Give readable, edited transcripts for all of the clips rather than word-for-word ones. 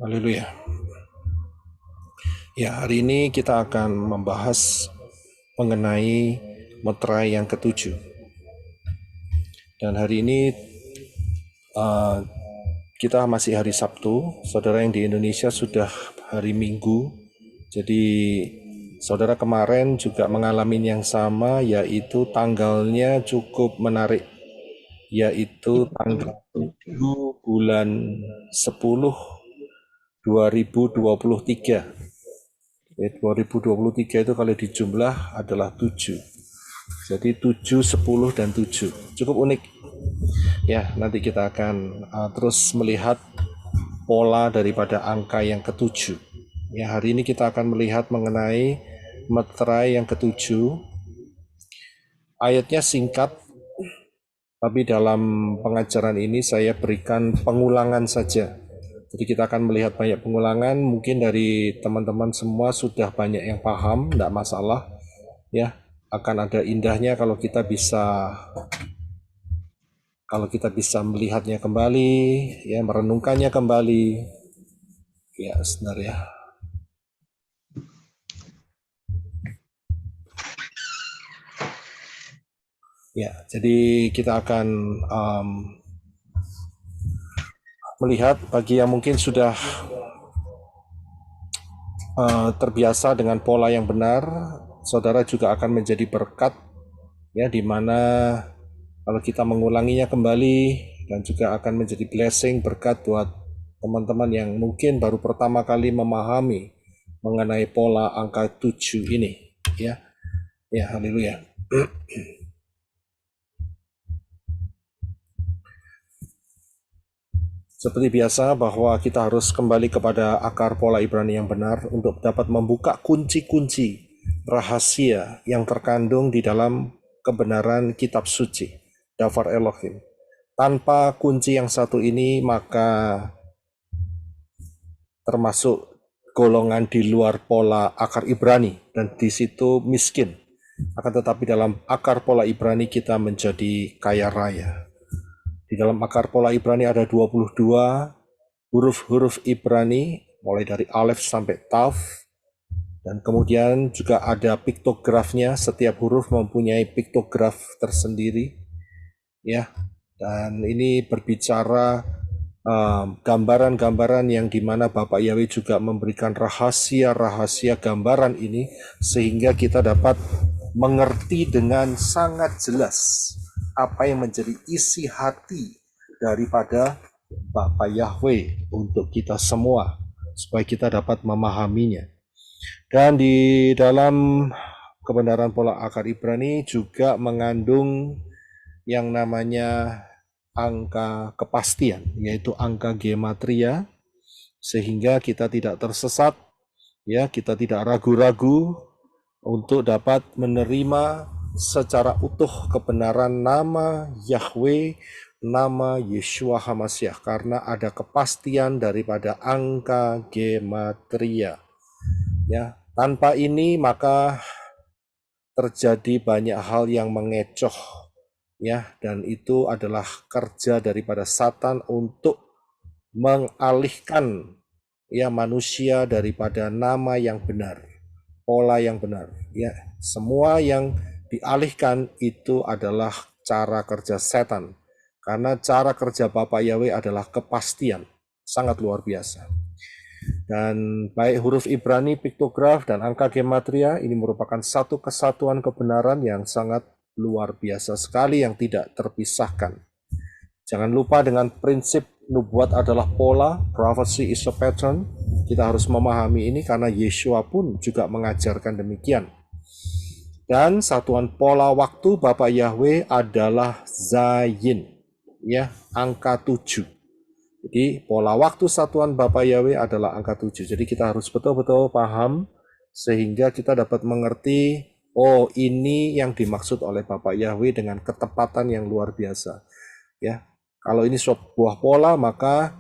Haleluya. Ya, hari ini kita akan membahas mengenai meterai yang ketujuh. Dan hari ini kita masih hari Sabtu. Saudara yang di Indonesia sudah hari Minggu. Jadi saudara kemarin juga mengalami yang sama, yaitu tanggalnya cukup menarik, yaitu tanggal 7 bulan 10 2023. 2023 itu kalau dijumlah adalah 7. Jadi 7, 10, dan 7. Cukup unik. Ya, nanti kita akan terus melihat pola daripada angka yang ketujuh. Ya, hari ini kita akan melihat mengenai meterai yang ketujuh. Ayatnya singkat, tapi dalam pengajaran ini saya berikan pengulangan saja. Jadi kita akan melihat banyak pengulangan, mungkin dari teman-teman semua sudah banyak yang paham, tidak masalah. Ya, akan ada indahnya kalau kita melihatnya kembali, ya, merenungkannya kembali. Ya, sebentar ya. Ya, jadi kita akan melihat bagi yang mungkin sudah terbiasa dengan pola yang benar, saudara juga akan menjadi berkat, ya, di mana kalau kita mengulanginya kembali dan juga akan menjadi blessing, berkat buat teman-teman yang mungkin baru pertama kali memahami mengenai pola angka 7 ini, ya. Ya, haleluya. Seperti biasa bahwa kita harus kembali kepada akar pola Ibrani yang benar untuk dapat membuka kunci-kunci rahasia yang terkandung di dalam kebenaran kitab suci, Davar Elohim. Tanpa kunci yang satu ini, maka termasuk golongan di luar pola akar Ibrani, dan di situ miskin. Akan tetapi dalam akar pola Ibrani kita menjadi kaya raya. Di dalam akar pola Ibrani ada 22 huruf-huruf Ibrani, mulai dari Alef sampai Tav, dan kemudian juga ada piktografnya. Setiap huruf mempunyai piktograf tersendiri, ya. Dan ini berbicara gambaran-gambaran yang dimana Bapak Yahweh juga memberikan rahasia-rahasia gambaran ini, sehingga kita dapat mengerti dengan sangat jelas apa yang menjadi isi hati daripada Bapak Yahweh untuk kita semua, supaya kita dapat memahaminya. Dan di dalam kebenaran pola akar Ibrani juga mengandung yang namanya angka kepastian, yaitu angka gematria, sehingga kita tidak tersesat, ya, kita tidak ragu-ragu untuk dapat menerima secara utuh kebenaran nama Yahweh, nama Yeshua HaMashiach, karena ada kepastian daripada angka gematria. Ya, tanpa ini maka terjadi banyak hal yang mengecoh, ya, dan itu adalah kerja daripada Satan untuk mengalihkan, ya, manusia daripada nama yang benar, pola yang benar, ya. Semua yang dialihkan itu adalah cara kerja setan, karena cara kerja Bapak Yahweh adalah kepastian, sangat luar biasa. Dan baik huruf Ibrani, piktograf, dan angka gematria ini merupakan satu kesatuan kebenaran yang sangat luar biasa sekali, yang tidak terpisahkan. Jangan lupa dengan prinsip nubuat adalah pola, prophecy is a pattern. Kita harus memahami ini karena Yeshua pun juga mengajarkan demikian. Dan satuan pola waktu Bapak Yahweh adalah Zayin, ya, angka 7. Jadi pola waktu satuan Bapak Yahweh adalah angka 7. Jadi kita harus betul-betul paham sehingga kita dapat mengerti, oh, ini yang dimaksud oleh Bapak Yahweh dengan ketepatan yang luar biasa. Ya, kalau ini sebuah pola, maka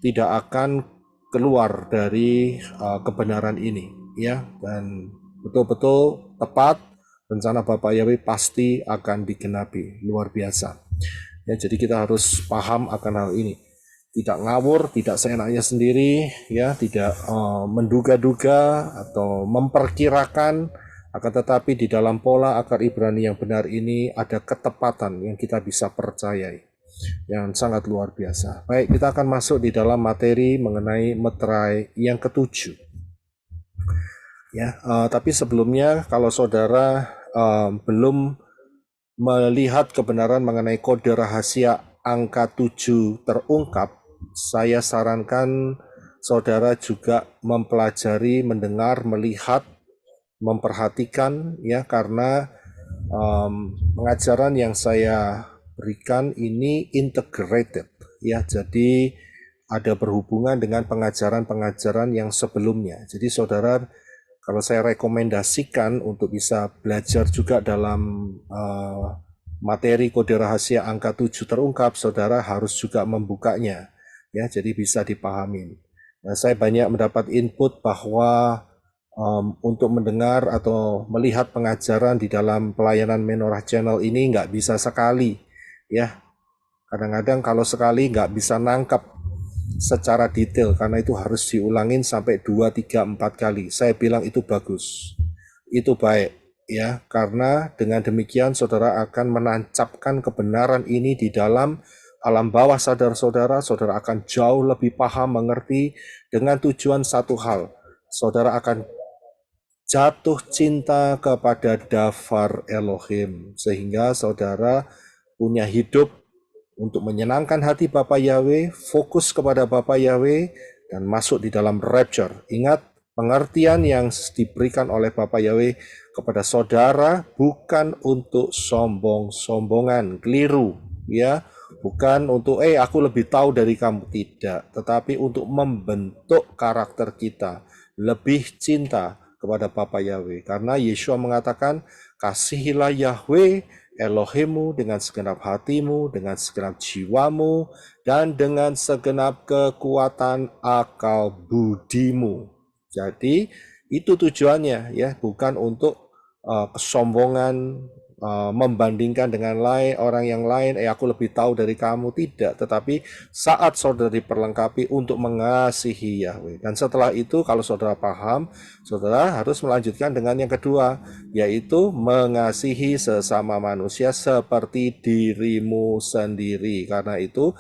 tidak akan keluar dari kebenaran ini, ya, dan betul-betul tepat. Rencana Bapak Yahweh pasti akan digenapi, luar biasa. Ya, jadi kita harus paham akan hal ini. tidak ngawur, tidak seenaknya sendiri, ya, tidak menduga-duga atau memperkirakan, akan tetapi di dalam pola akar Ibrani yang benar ini ada ketepatan yang kita bisa percayai, yang sangat luar biasa. Baik, kita akan masuk di dalam materi mengenai meterai yang ketujuh. Ya, tapi sebelumnya kalau saudara belum melihat kebenaran mengenai kode rahasia angka 7 terungkap, saya sarankan saudara juga mempelajari, mendengar, melihat, memperhatikan, ya, karena pengajaran yang saya berikan ini integrated, ya, jadi ada berhubungan dengan pengajaran-pengajaran yang sebelumnya. Jadi saudara, kalau saya rekomendasikan untuk bisa belajar juga dalam materi kode rahasia angka 7 terungkap, saudara harus juga membukanya, ya, jadi bisa dipahami. Nah, saya banyak mendapat input bahwa untuk mendengar atau melihat pengajaran di dalam pelayanan Menorah Channel ini nggak bisa sekali, ya. Kadang-kadang kalau sekali nggak bisa nangkap secara detail, karena itu harus diulangin sampai 2, 3, 4 kali. Saya bilang itu bagus, itu baik, ya, karena dengan demikian saudara akan menancapkan kebenaran ini di dalam alam bawah sadar saudara. Saudara akan jauh lebih paham, mengerti, dengan tujuan satu hal, saudara akan jatuh cinta kepada Dafar Elohim, sehingga saudara punya hidup untuk menyenangkan hati Bapa Yahweh, fokus kepada Bapa Yahweh, dan masuk di dalam rapture. Ingat, pengertian yang diberikan oleh Bapa Yahweh kepada saudara bukan untuk sombong-sombongan, keliru, ya, bukan untuk aku lebih tahu dari kamu, tidak, tetapi untuk membentuk karakter kita lebih cinta kepada Bapa Yahweh, karena Yeshua mengatakan, kasihilah Yahweh Elohimmu dengan segenap hatimu, dengan segenap jiwamu, dan dengan segenap kekuatan akal budimu. Jadi itu tujuannya, ya, bukan untuk kesombongan, membandingkan dengan orang yang lain, aku lebih tahu dari kamu, tidak, tetapi saat saudara diperlengkapi untuk mengasihi Yahweh. Dan setelah itu kalau saudara paham, saudara harus melanjutkan dengan yang kedua, yaitu mengasihi sesama manusia seperti dirimu sendiri. Karena itu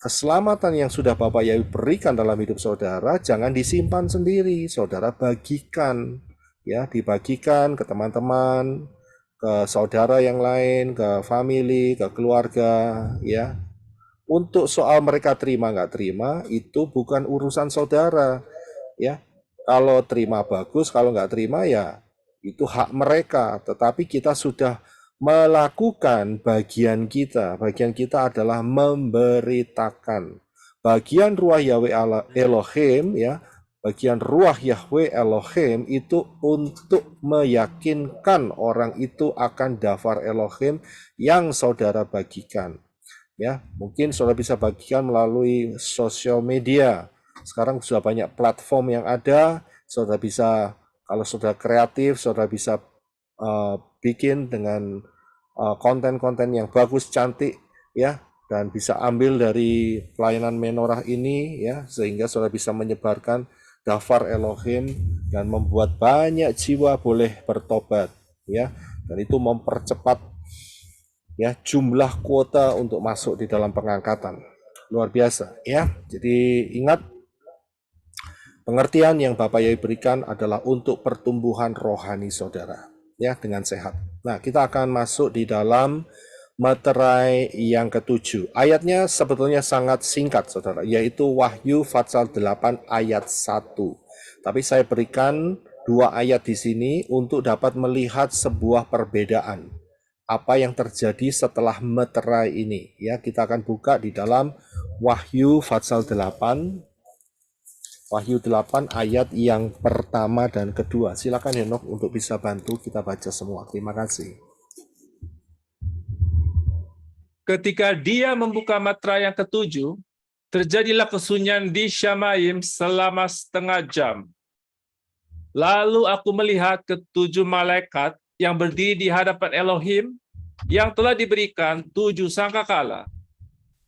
keselamatan yang sudah Bapak Yahweh berikan dalam hidup saudara jangan disimpan sendiri, saudara bagikan, ya, dibagikan ke teman-teman, ke saudara yang lain, ke family, ke keluarga, ya. Untuk soal mereka terima nggak terima, itu bukan urusan saudara, ya. Kalau terima bagus, kalau nggak terima ya itu hak mereka. Tetapi kita sudah melakukan bagian kita. Bagian kita adalah memberitakan. Bagian ruah Yahweh Elohim, ya, bagian ruah Yahweh Elohim itu untuk meyakinkan orang itu akan Dafar Elohim yang saudara bagikan. Ya, mungkin saudara bisa bagikan melalui sosial media. Sekarang sudah banyak platform yang ada. Saudara bisa, kalau saudara kreatif, saudara bisa bikin dengan konten-konten yang bagus, cantik, ya, dan bisa ambil dari pelayanan menorah ini, ya, sehingga saudara bisa menyebarkan Dafar Elohim dan membuat banyak jiwa boleh bertobat, ya, dan itu mempercepat, ya, jumlah kuota untuk masuk di dalam pengangkatan. Luar biasa, ya. Jadi ingat, pengertian yang Bapak Yahweh berikan adalah untuk pertumbuhan rohani saudara, ya, dengan sehat. Nah, kita akan masuk di dalam materai yang ketujuh. Ayatnya sebetulnya sangat singkat, saudara, yaitu Wahyu pasal 8 ayat 1. Tapi saya berikan 2 ayat di sini untuk dapat melihat sebuah perbedaan. Apa yang terjadi setelah meterai ini, ya. Kita akan buka di dalam Wahyu pasal 8, Wahyu 8 ayat yang pertama dan kedua. Silakan Henok untuk bisa bantu kita baca semua. Terima kasih. Ketika dia membuka meterai yang ketujuh, terjadilah kesunyian di Syamaim selama setengah jam. Lalu aku melihat ketujuh malaikat yang berdiri di hadapan Elohim yang telah diberikan 7 sangkakala.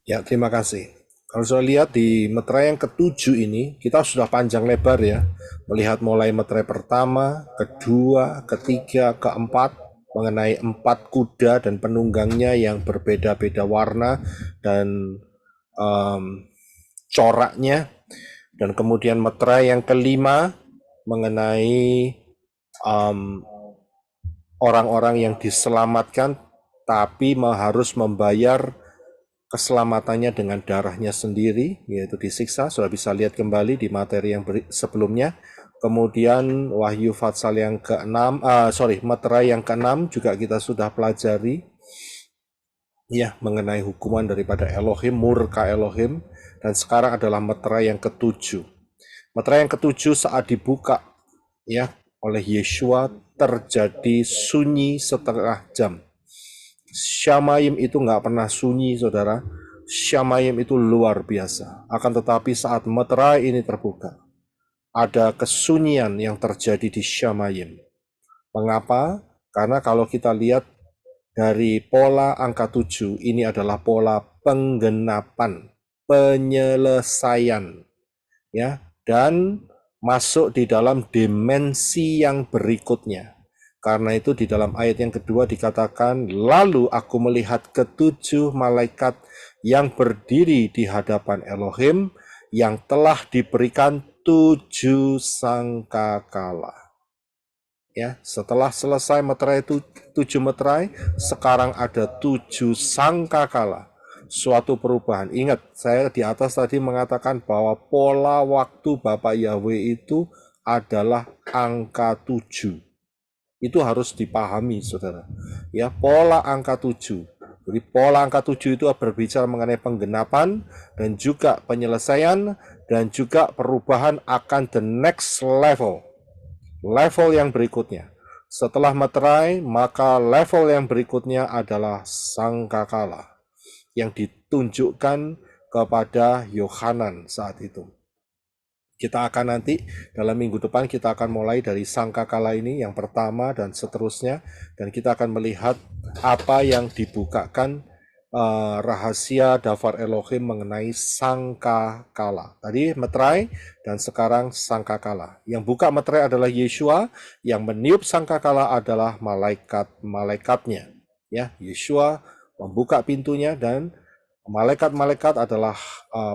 Ya, terima kasih. Kalau saya lihat di meterai yang ketujuh ini, kita sudah panjang lebar ya, melihat mulai meterai pertama, kedua, ketiga, keempat, mengenai 4 kuda dan penunggangnya yang berbeda-beda warna dan em, coraknya. Dan kemudian meterai yang kelima mengenai em, orang-orang yang diselamatkan, tapi harus membayar keselamatannya dengan darahnya sendiri, yaitu disiksa. Sudah bisa lihat kembali di materi yang sebelumnya. Kemudian Wahyu Fatsal yang ke-6, Meterai yang ke-6 juga kita sudah pelajari, ya, mengenai hukuman daripada Elohim, murka Elohim. Dan sekarang adalah meterai yang ketujuh. Meterai yang ketujuh saat dibuka, ya, oleh Yeshua, terjadi sunyi setengah jam. Syamayim itu nggak pernah sunyi, saudara. Syamayim itu luar biasa. Akan tetapi saat meterai ini terbuka, ada kesunyian yang terjadi di Syamayim. Mengapa? Karena kalau kita lihat dari pola angka 7, ini adalah pola penggenapan, penyelesaian, ya, dan masuk di dalam dimensi yang berikutnya. Karena itu di dalam ayat yang kedua dikatakan, lalu aku melihat ketujuh malaikat yang berdiri di hadapan Elohim yang telah diberikan 7 sangkakala. Ya, setelah selesai meterai 7 meterai, sekarang ada 7 sangkakala. Suatu perubahan. Ingat, saya di atas tadi mengatakan bahwa pola waktu Bapak Yahweh itu adalah angka 7. Itu harus dipahami, saudara. Ya, pola angka 7. Jadi pola angka 7 itu berbicara mengenai penggenapan dan juga penyelesaian dan juga perubahan akan the next level. Level yang berikutnya. Setelah meterai, maka level yang berikutnya adalah sangkakala yang ditunjukkan kepada Yohanan saat itu. Kita akan nanti dalam minggu depan kita akan mulai dari sangkakala ini yang pertama dan seterusnya, dan kita akan melihat apa yang dibukakan rahasia Dafar Elohim mengenai sangkakala. Tadi meterai dan sekarang sangkakala. Yang buka meterai adalah Yeshua, yang meniup sangkakala adalah malaikat-malaikatnya. Ya, Yeshua membuka pintunya dan malaikat-malaikat adalah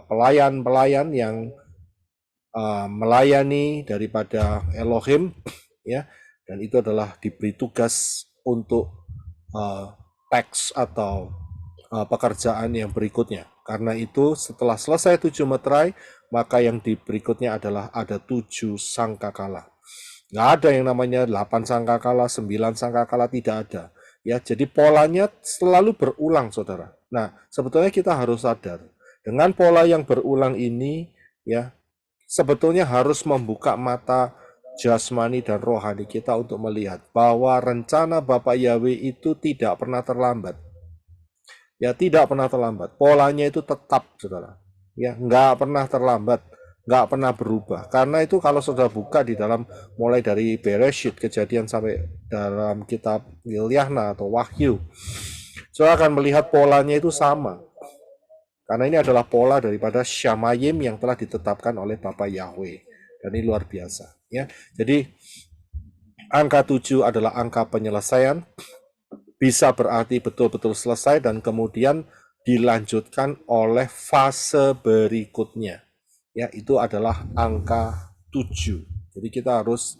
pelayan-pelayan yang melayani daripada Elohim, ya, dan itu adalah diberi tugas untuk teks atau pekerjaan yang berikutnya. Karena itu setelah selesai 7 meterai, maka yang berikutnya adalah ada 7 sangkakala. Nggak ada yang namanya 8 sangkakala, 9 sangkakala, tidak ada. Ya, jadi polanya selalu berulang, saudara. Nah, sebetulnya kita harus sadar dengan pola yang berulang ini, ya, sebetulnya harus membuka mata jasmani dan rohani kita untuk melihat bahwa rencana Bapak Yahweh itu tidak pernah terlambat. Ya, tidak pernah terlambat. Polanya itu tetap, saudara. Ya, nggak pernah terlambat, nggak pernah berubah. Karena itu kalau sudah buka di dalam mulai dari Bereshit, kejadian sampai dalam kitab Gilyahna atau Wahyu, saudara akan melihat polanya itu sama. Karena ini adalah pola daripada Syamayim yang telah ditetapkan oleh Bapak Yahweh. Dan ini luar biasa. Ya. Jadi angka 7 adalah angka penyelesaian. Bisa berarti betul-betul selesai dan kemudian dilanjutkan oleh fase berikutnya. Ya, itu adalah angka 7. Jadi kita harus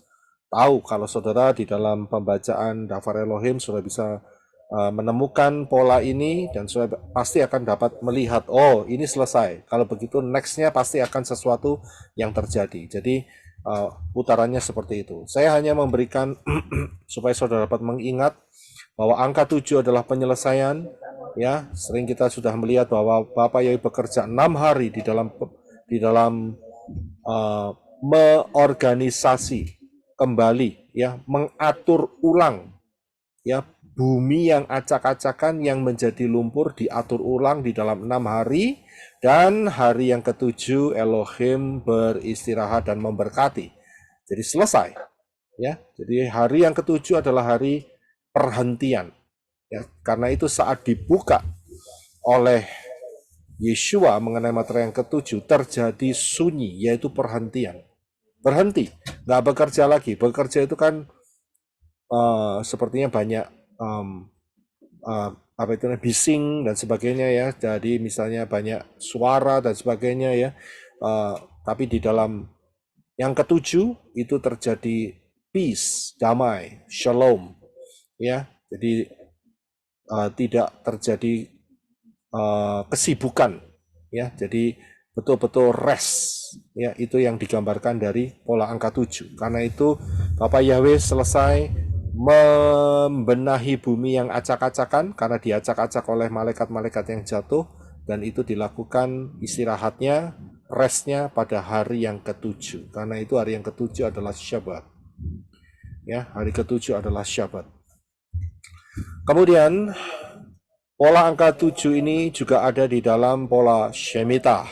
tahu kalau saudara di dalam pembacaan Dafar Elohim sudah bisa menemukan pola ini dan sudah pasti akan dapat melihat, oh ini selesai. Kalau begitu nextnya pasti akan sesuatu yang terjadi. Jadi putarannya seperti itu. Saya hanya memberikan supaya saudara dapat mengingat bahwa angka 7 adalah penyelesaian. Ya, sering kita sudah melihat bahwa Bapak Yahweh bekerja 6 hari di dalam meorganisasi kembali, ya, mengatur ulang, ya, bumi yang acak-acakan yang menjadi lumpur diatur ulang di dalam 6 hari, dan hari yang ketujuh Elohim beristirahat dan memberkati. Jadi selesai, ya. Jadi hari yang ketujuh adalah hari perhentian, ya. Karena itu saat dibuka oleh Yeshua mengenai matra yang ketujuh, terjadi sunyi, yaitu perhentian. Berhenti, nggak bekerja lagi. Bekerja itu kan sepertinya banyak apa itu bising dan sebagainya ya. Jadi misalnya banyak suara dan sebagainya ya. Tapi di dalam yang ketujuh itu terjadi peace, damai, shalom, ya. Jadi tidak terjadi kesibukan, ya. Jadi betul-betul rest, ya. Itu yang digambarkan dari pola angka 7. Karena itu Bapak Yahweh selesai membenahi bumi yang acak-acakan karena diacak-acak oleh malaikat-malaikat yang jatuh, dan itu dilakukan istirahatnya, restnya pada hari yang ketujuh. Karena itu hari yang ketujuh adalah Syabat. Ya, hari ketujuh adalah Syabat. Kemudian pola angka 7 ini juga ada di dalam pola Shemitah.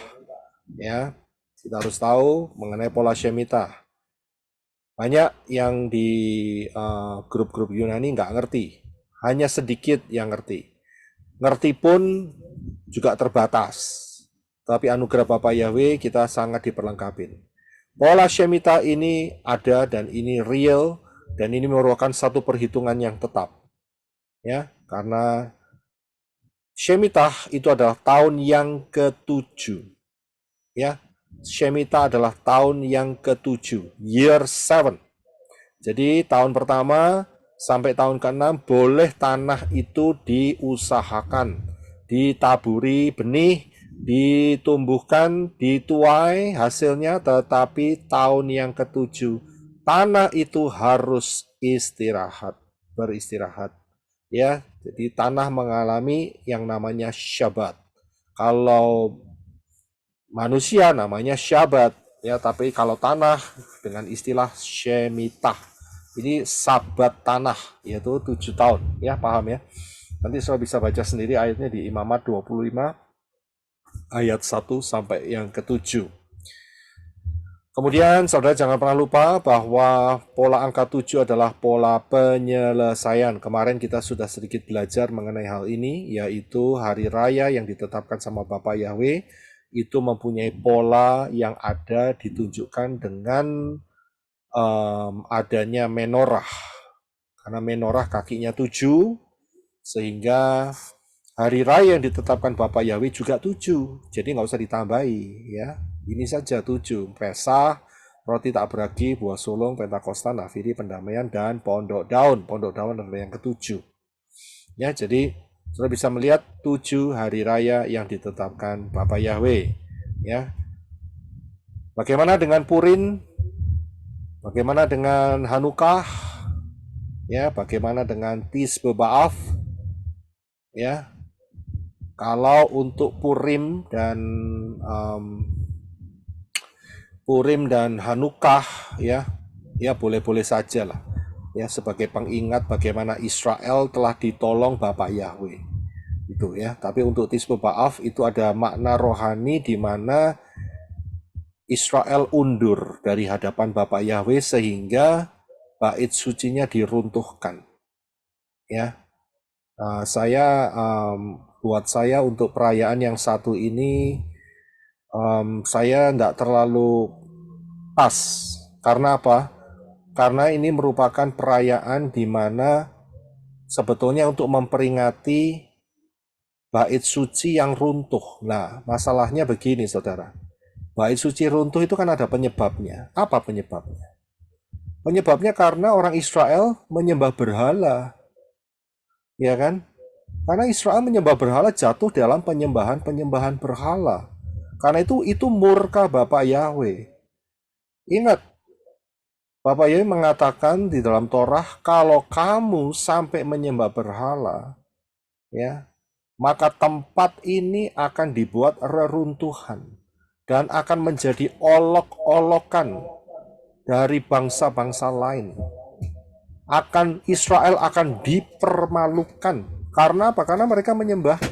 Ya, kita harus tahu mengenai pola Shemitah. Banyak yang di grup-grup Yunani nggak ngerti, hanya sedikit yang ngerti. Ngerti pun juga terbatas. Tapi anugerah Bapa Yahweh kita sangat diperlengkapi. Pola Shemitah ini ada dan ini real, dan ini merupakan satu perhitungan yang tetap. Ya, karena Shemitah itu adalah tahun yang ke-7. Ya, Shemitah adalah tahun yang ke-7, year 7. Jadi tahun pertama sampai tahun ke-6 boleh tanah itu diusahakan, ditaburi benih, ditumbuhkan, dituai hasilnya, tetapi tahun yang ke-7 tanah itu harus beristirahat. Ya, jadi tanah mengalami yang namanya Syabat. Kalau manusia namanya Syabat, ya, tapi kalau tanah dengan istilah Shemitah. Ini sabat tanah, yaitu 7 tahun, ya, paham ya. Nanti saudara bisa baca sendiri ayatnya di Imamat 25 ayat 1 sampai yang ke-7. Kemudian saudara jangan pernah lupa bahwa pola angka 7 adalah pola penyelesaian. Kemarin kita sudah sedikit belajar mengenai hal ini, yaitu hari raya yang ditetapkan sama Bapa Yahweh itu mempunyai pola yang ada ditunjukkan dengan adanya menorah. Karena menorah kakinya 7, sehingga hari raya yang ditetapkan Bapa Yahweh juga 7. Jadi nggak usah ditambahi, ya. Ini saja 7. Pesah, roti tak beragi, buah sulung, Pentakosta, Nafiri, pendamaian, dan pondok daun. Pondok daun adalah yang ke-7. Ya, jadi saudara bisa melihat 7 hari raya yang ditetapkan Bapa Yahweh. Ya. Bagaimana dengan Purim? Bagaimana dengan Hanukah? Ya, bagaimana dengan Tisbe B'Av? Ya. Kalau untuk Purim dan Hanukah, ya boleh-boleh saja lah. Ya, sebagai pengingat bagaimana Israel telah ditolong Bapa Yahweh. Itu ya. Tapi untuk Tisbe B'Av itu ada makna rohani di mana Israel undur dari hadapan Bapa Yahweh sehingga bait sucinya diruntuhkan. Ya, buat saya untuk perayaan yang satu ini saya tidak terlalu pas. Karena apa? Karena ini merupakan perayaan di mana sebetulnya untuk memperingati bait suci yang runtuh. Nah, masalahnya begini, saudara. Bait suci runtuh itu kan ada penyebabnya. Apa penyebabnya? Penyebabnya karena orang Israel menyembah berhala. Ya kan? Karena Israel menyembah berhala jatuh dalam penyembahan berhala. Karena itu murka Bapa Yahweh. Ingat, Bapa Yahweh mengatakan di dalam Torah, kalau kamu sampai menyembah berhala, ya, maka tempat ini akan dibuat reruntuhan dan akan menjadi olok-olokan dari bangsa-bangsa lain. Israel akan dipermalukan. Karena apa? Karena mereka menyembah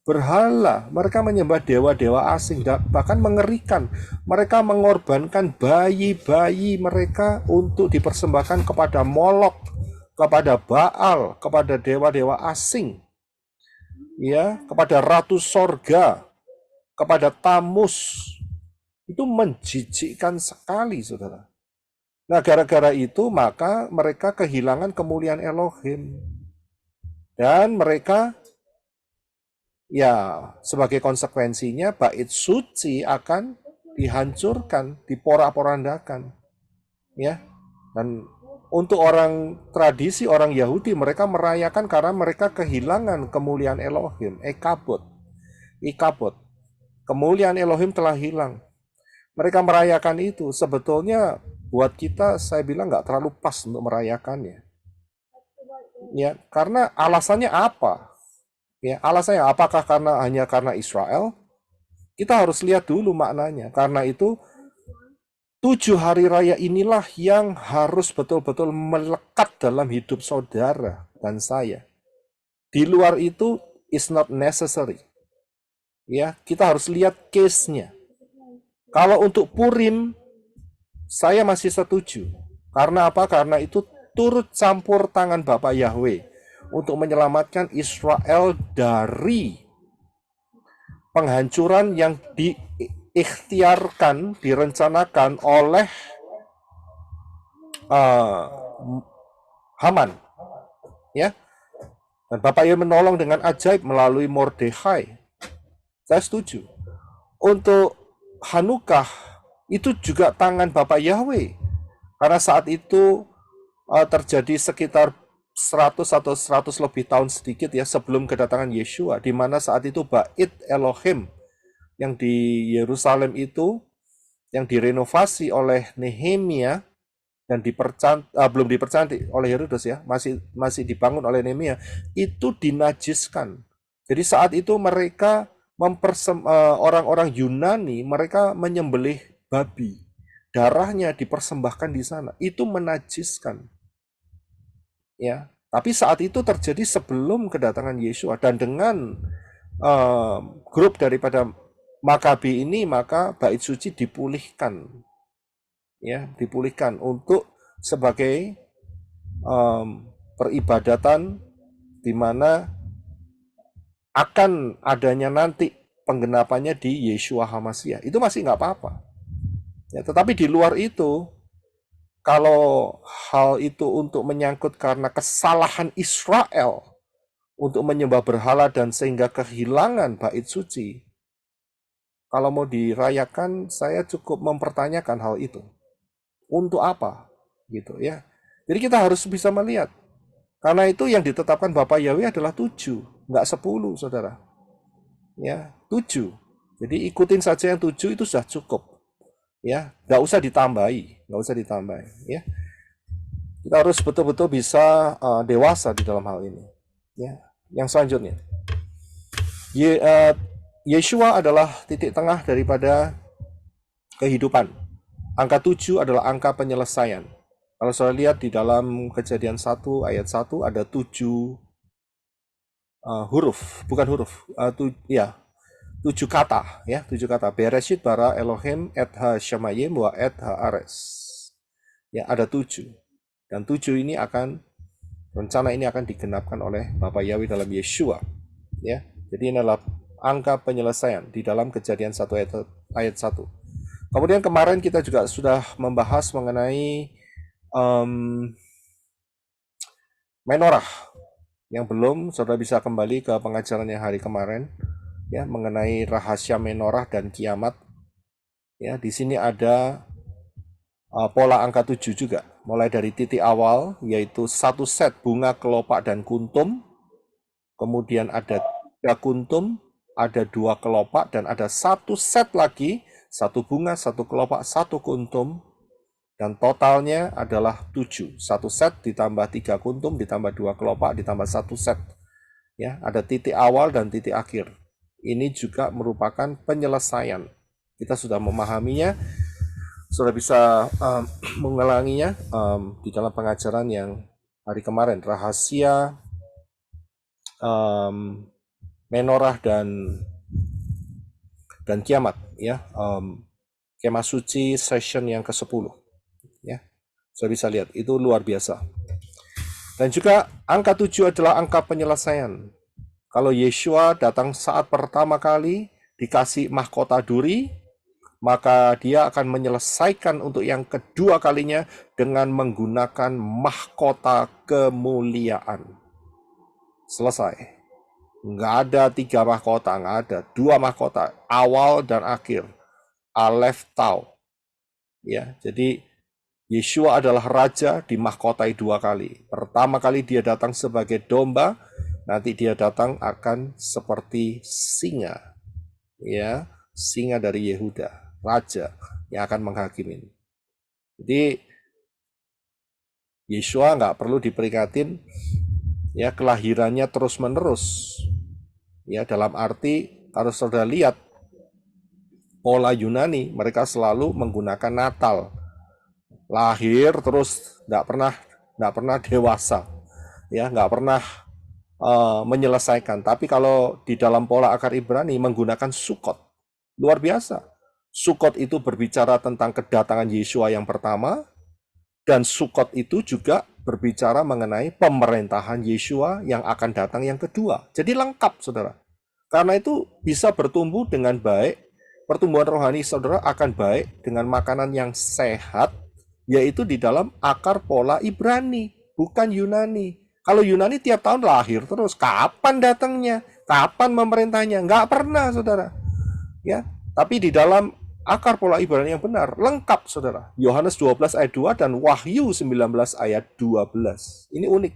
berhala, mereka menyembah dewa-dewa asing, dan bahkan mengerikan. Mereka mengorbankan bayi-bayi mereka untuk dipersembahkan kepada Molok, kepada Baal, kepada dewa-dewa asing, ya, kepada ratu sorga. kepada Tamus itu menjijikkan sekali, saudara. Nah, gara-gara itu maka mereka kehilangan kemuliaan Elohim. Dan mereka, ya, sebagai konsekuensinya bait suci akan dihancurkan, diporak-porandakan. Ya. Dan untuk orang tradisi orang Yahudi, mereka merayakan karena mereka kehilangan kemuliaan Elohim, ikabot. Kemuliaan Elohim telah hilang. Mereka merayakan itu. Sebetulnya buat kita, saya bilang nggak terlalu pas untuk merayakannya. Ya, karena alasannya apa? Ya, alasannya apakah hanya karena Israel? Kita harus lihat dulu maknanya. Karena itu 7 hari raya inilah yang harus betul-betul melekat dalam hidup saudara dan saya. Di luar itu is not necessary. Ya, kita harus lihat case-nya. Kalau untuk Purim, saya masih setuju. Karena apa? Karena itu turut campur tangan Bapak Yahweh untuk menyelamatkan Israel dari penghancuran yang diikhtiarkan, direncanakan oleh Haman. Ya. Dan Bapak Yahweh menolong dengan ajaib melalui Mordekhai. Saya setuju. Untuk Hanukah itu juga tangan Bapak Yahweh. Karena saat itu terjadi sekitar 100 atau 100 lebih tahun sedikit ya sebelum kedatangan Yeshua, di mana saat itu bait Elohim yang di Yerusalem itu yang direnovasi oleh Nehemia dan belum dipercantik oleh Herodes ya, masih dibangun oleh Nehemia, itu dinajiskan. Jadi saat itu mereka orang-orang Yunani, mereka menyembelih babi, darahnya dipersembahkan di sana, itu menajiskan. Ya, tapi saat itu terjadi sebelum kedatangan Yeshua, dan dengan grup daripada Makabi ini maka bait suci dipulihkan, ya, dipulihkan untuk sebagai peribadatan di mana akan adanya nanti penggenapannya di Yeshua HaMashiach. Itu masih nggak apa-apa. Ya, tetapi di luar itu, kalau hal itu untuk menyangkut karena kesalahan Israel untuk menyembah berhala dan sehingga kehilangan bait suci, kalau mau dirayakan, saya cukup mempertanyakan hal itu. Untuk apa? Gitu ya. Jadi kita harus bisa melihat. Karena itu yang ditetapkan Bapak Yahweh adalah 7, nggak 10, saudara. Ya, 7. Jadi ikutin saja yang 7 itu sudah cukup. Ya, nggak usah ditambahi, ya. Kita harus betul-betul bisa dewasa di dalam hal ini. Ya, yang selanjutnya, Yeshua adalah titik tengah daripada kehidupan. Angka 7 adalah angka penyelesaian. Kalau saya lihat di dalam Kejadian 1 ayat 1 ada 7 huruf, bukan huruf, 7 kata, ya, 7 kata. Bereshit bara Elohim et ha shamayim wa et ha ares. Ya, ada 7. Dan 7 ini rencana ini akan digenapkan oleh Bapak Yahweh dalam Yeshua. Ya, jadi ini adalah angka penyelesaian di dalam Kejadian 1 ayat 1. Kemudian kemarin kita juga sudah membahas mengenai menorah. Yang belum, saudara bisa kembali ke pengajaran yang hari kemarin, ya, mengenai rahasia menorah dan kiamat. Ya, di sini ada pola angka 7 juga, mulai dari titik awal, yaitu 1 set bunga, kelopak, dan kuntum. Kemudian ada 3 kuntum, ada 2 kelopak, dan ada 1 set lagi, 1 bunga, 1 kelopak, 1 kuntum. Dan totalnya adalah 7. 1 set ditambah 3 kuntum, ditambah 2 kelopak, ditambah 1 set. Ya, ada titik awal dan titik akhir. Ini juga merupakan penyelesaian. Kita sudah memahaminya, sudah bisa mengulanginya di dalam pengajaran yang hari kemarin. Rahasia menorah dan kiamat. Ya, kemah suci session yang ke-10. Ya, saya bisa lihat itu luar biasa. Dan juga angka 7 adalah angka penyelesaian. Kalau Yeshua datang saat pertama kali dikasih mahkota duri, maka dia akan menyelesaikan untuk yang kedua kalinya dengan menggunakan mahkota kemuliaan. Selesai. Nggak ada 3 mahkota, nggak ada 2 mahkota, awal dan akhir. Alef Tau. Ya, jadi Yeshua adalah raja dimahkotai 2 kali. Pertama kali dia datang sebagai domba, nanti dia datang akan seperti singa. Ya, singa dari Yehuda, raja yang akan menghakimi. Jadi Yeshua nggak perlu diperingatin, ya, kelahirannya terus-menerus. Ya, dalam arti harus saudara lihat pola Yunani, mereka selalu menggunakan Natal. Lahir terus nggak pernah dewasa. Ya, nggak pernah menyelesaikan. Tapi kalau di dalam pola akar Ibrani menggunakan Sukot. Luar biasa. Sukot itu berbicara tentang kedatangan Yeshua yang pertama, dan Sukot itu juga berbicara mengenai pemerintahan Yeshua yang akan datang yang kedua. Jadi lengkap, saudara. Karena itu bisa bertumbuh dengan baik, pertumbuhan rohani saudara akan baik dengan makanan yang sehat, yaitu di dalam akar pola Ibrani, bukan Yunani. Kalau Yunani tiap tahun lahir terus, kapan datangnya? Kapan memerintahnya? Nggak pernah, saudara. Ya, tapi di dalam akar pola Ibrani yang benar, lengkap, saudara. Yohanes 12 ayat 2 dan Wahyu 19 ayat 12. Ini unik.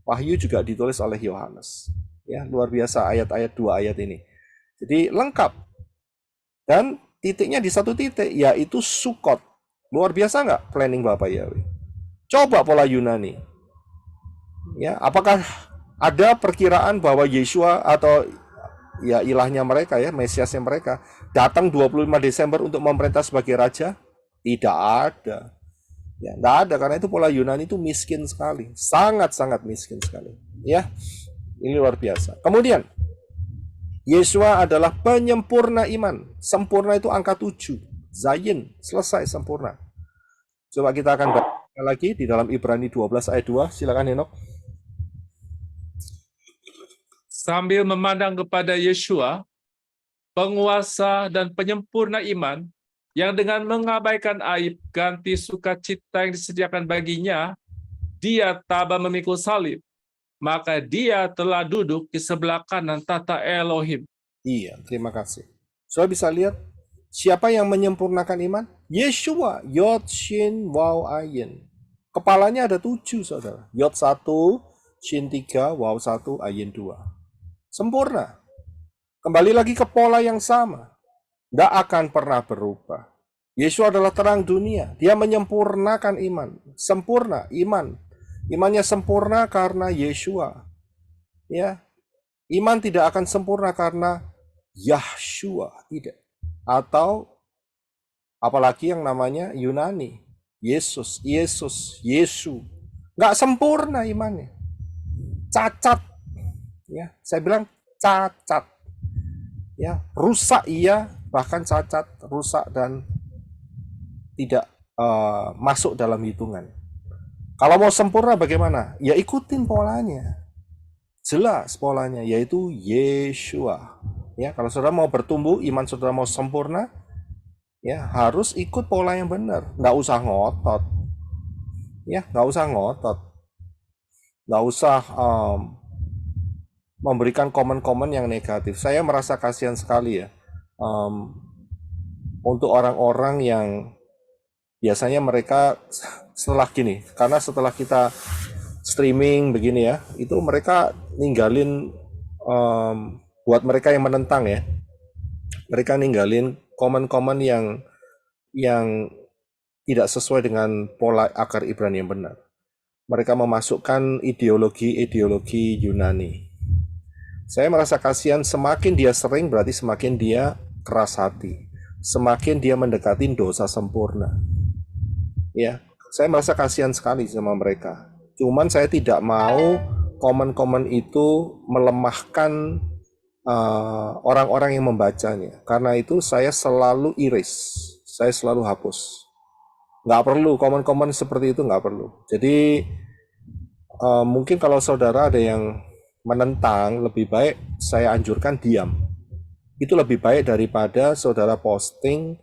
Wahyu juga ditulis oleh Yohanes. Ya, luar biasa ayat-ayat 2 ayat ini. Jadi lengkap. Dan titiknya di satu titik, yaitu Sukot. Luar biasa nggak planning Bapak Yahweh? Coba pola Yunani. Ya, apakah ada perkiraan bahwa Yeshua atau ya ilahnya mereka, ya Mesiasnya mereka, datang 25 Desember untuk memerintah sebagai raja? Tidak ada. Ya, nggak ada, karena itu pola Yunani itu miskin sekali. Sangat-sangat miskin sekali. Ya, ini luar biasa. Kemudian, Yeshua adalah penyempurna iman. Sempurna itu angka 7. Zayin, selesai sempurna. Coba kita akan baca lagi di dalam Ibrani 12 ayat 2. Silakan Henok. Sambil memandang kepada Yeshua, penguasa dan penyempurna iman, yang dengan mengabaikan aib ganti sukacita yang disediakan baginya, dia tabah memikul salib. Maka dia telah duduk di sebelah kanan tahta Elohim. Iya, terima kasih. Saudara bisa lihat siapa yang menyempurnakan iman? Yeshua, Yod, Shin, Waw, Ayin. Kepalanya ada 7, saudara. Yod 1, Shin 3, Waw 1, Ayin 2. Sempurna. Kembali lagi ke pola yang sama. Tidak akan pernah berubah. Yeshua adalah terang dunia. Dia menyempurnakan iman. Sempurna iman. Imannya sempurna karena Yeshua. Ya, iman tidak akan sempurna karena Yahshua, tidak. Atau apalagi yang namanya Yunani, Yesus, Yesu. Nggak sempurna imannya. Cacat. Ya, saya bilang cacat. Ya, rusak iya, bahkan cacat, rusak dan tidak masuk dalam hitungan. Kalau mau sempurna bagaimana? Ya ikutin polanya. Jelas polanya, yaitu Yeshua. Ya, kalau saudara mau bertumbuh, iman saudara mau sempurna, ya harus ikut pola yang benar. Nggak usah ngotot. Ya, nggak usah ngotot. Nggak usah memberikan komen-komen yang negatif. Saya merasa kasihan sekali ya untuk orang-orang yang biasanya mereka setelah gini, karena setelah kita streaming begini ya, itu mereka ninggalin buat mereka yang menentang ya, mereka ninggalin komen-komen yang tidak sesuai dengan pola akar Ibrani yang benar. Mereka memasukkan ideologi Yunani. Saya merasa kasihan, semakin dia sering berarti semakin dia keras hati, semakin dia mendekati dosa sempurna. Ya, saya merasa kasihan sekali sama mereka. Cuman saya tidak mau komen-komen itu melemahkan orang-orang yang membacanya. Karena itu saya selalu iris, saya selalu hapus. Nggak perlu komen-komen seperti itu, nggak perlu. Jadi mungkin kalau saudara ada yang menentang, lebih baik saya anjurkan diam. Itu lebih baik daripada saudara posting,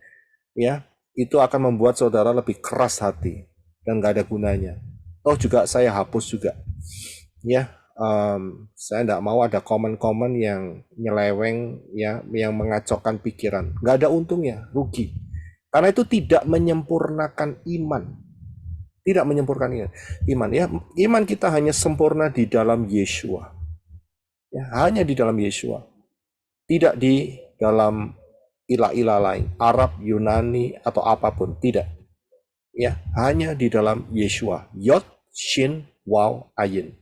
ya, itu akan membuat saudara lebih keras hati dan nggak ada gunanya. Oh juga saya hapus juga, ya. Saya nggak mau ada komen-komen yang nyeleweng, ya, yang mengacaukan pikiran. Nggak ada untungnya, rugi. Karena itu tidak menyempurnakan iman. Tidak menyempurnakan iman. Ya, iman kita hanya sempurna di dalam Yeshua. Ya, hanya di dalam Yeshua. Tidak di dalam ilah-ilah lain, Arab, Yunani, atau apapun. Tidak. Ya, hanya di dalam Yeshua. Yod, Shin, Waw, Ayin.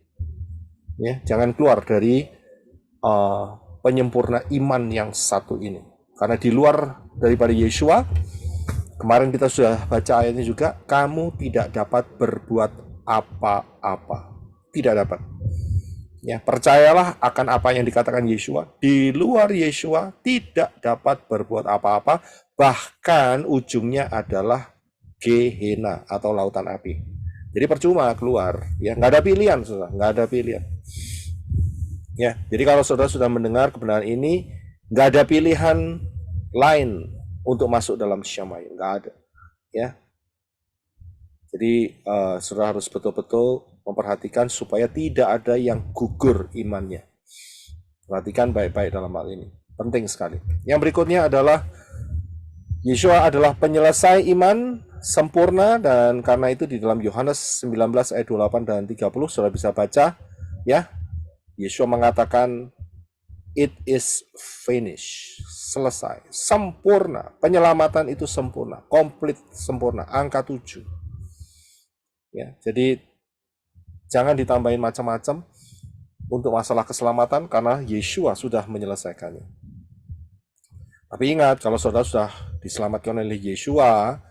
Ya, jangan keluar dari penyempurna iman yang satu ini. Karena di luar daripada Yeshua, kemarin kita sudah baca ayatnya juga, kamu tidak dapat berbuat apa-apa. Tidak dapat. Ya, percayalah akan apa yang dikatakan Yeshua. Di luar Yeshua tidak dapat berbuat apa-apa, bahkan ujungnya adalah Gehenna atau lautan api. Jadi percuma keluar, ya, nggak ada pilihan, saudara, nggak ada pilihan. Ya, jadi kalau saudara sudah mendengar kebenaran ini, nggak ada pilihan lain untuk masuk dalam Syamayim, nggak ada. Ya, jadi saudara harus betul-betul memperhatikan supaya tidak ada yang gugur imannya. Perhatikan baik-baik dalam hal ini. Penting sekali. Yang berikutnya adalah Yeshua adalah penyelesai iman sempurna, dan karena itu di dalam Yohanes 19 ayat 28 dan 30 saudara bisa baca, ya. Yeshua mengatakan it is finished, selesai, sempurna. Penyelamatan itu sempurna, komplit, sempurna, angka 7. Ya, jadi jangan ditambahin macam-macam untuk masalah keselamatan karena Yeshua sudah menyelesaikannya. Tapi ingat, kalau saudara sudah diselamatkan oleh Yeshua,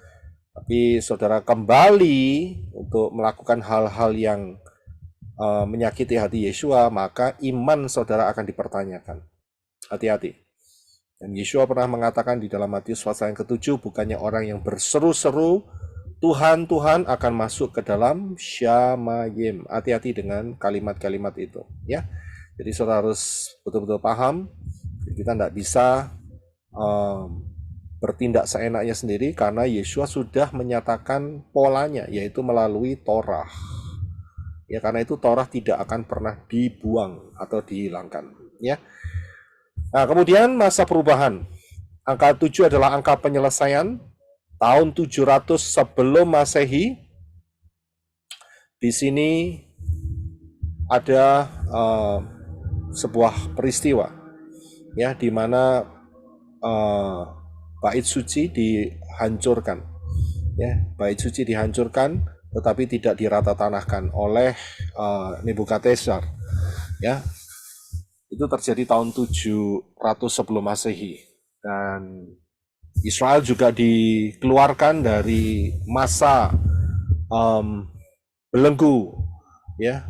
tapi saudara kembali untuk melakukan hal-hal yang menyakiti hati Yeshua, maka iman saudara akan dipertanyakan. Hati-hati. Dan Yeshua pernah mengatakan di dalam Matius pasal yang ke-7, bukannya orang yang berseru-seru Tuhan, Tuhan akan masuk ke dalam Syamayim. Hati-hati dengan kalimat-kalimat itu, ya. Jadi saudara harus betul-betul paham, kita tidak bisa bertindak seenaknya sendiri karena Yeshua sudah menyatakan polanya, yaitu melalui Torah. Ya, karena itu Torah tidak akan pernah dibuang atau dihilangkan, ya. Nah, kemudian masa perubahan. Angka 7 adalah angka penyelesaian. Tahun 700 sebelum Masehi. Di sini ada sebuah peristiwa, ya, di mana bait suci dihancurkan. Ya, bait suci dihancurkan, tetapi tidak diratatanahkan oleh Nebukadnezar. Ya, itu terjadi tahun 700 sebelum Masehi, dan Israel juga dikeluarkan dari masa belenggu, ya,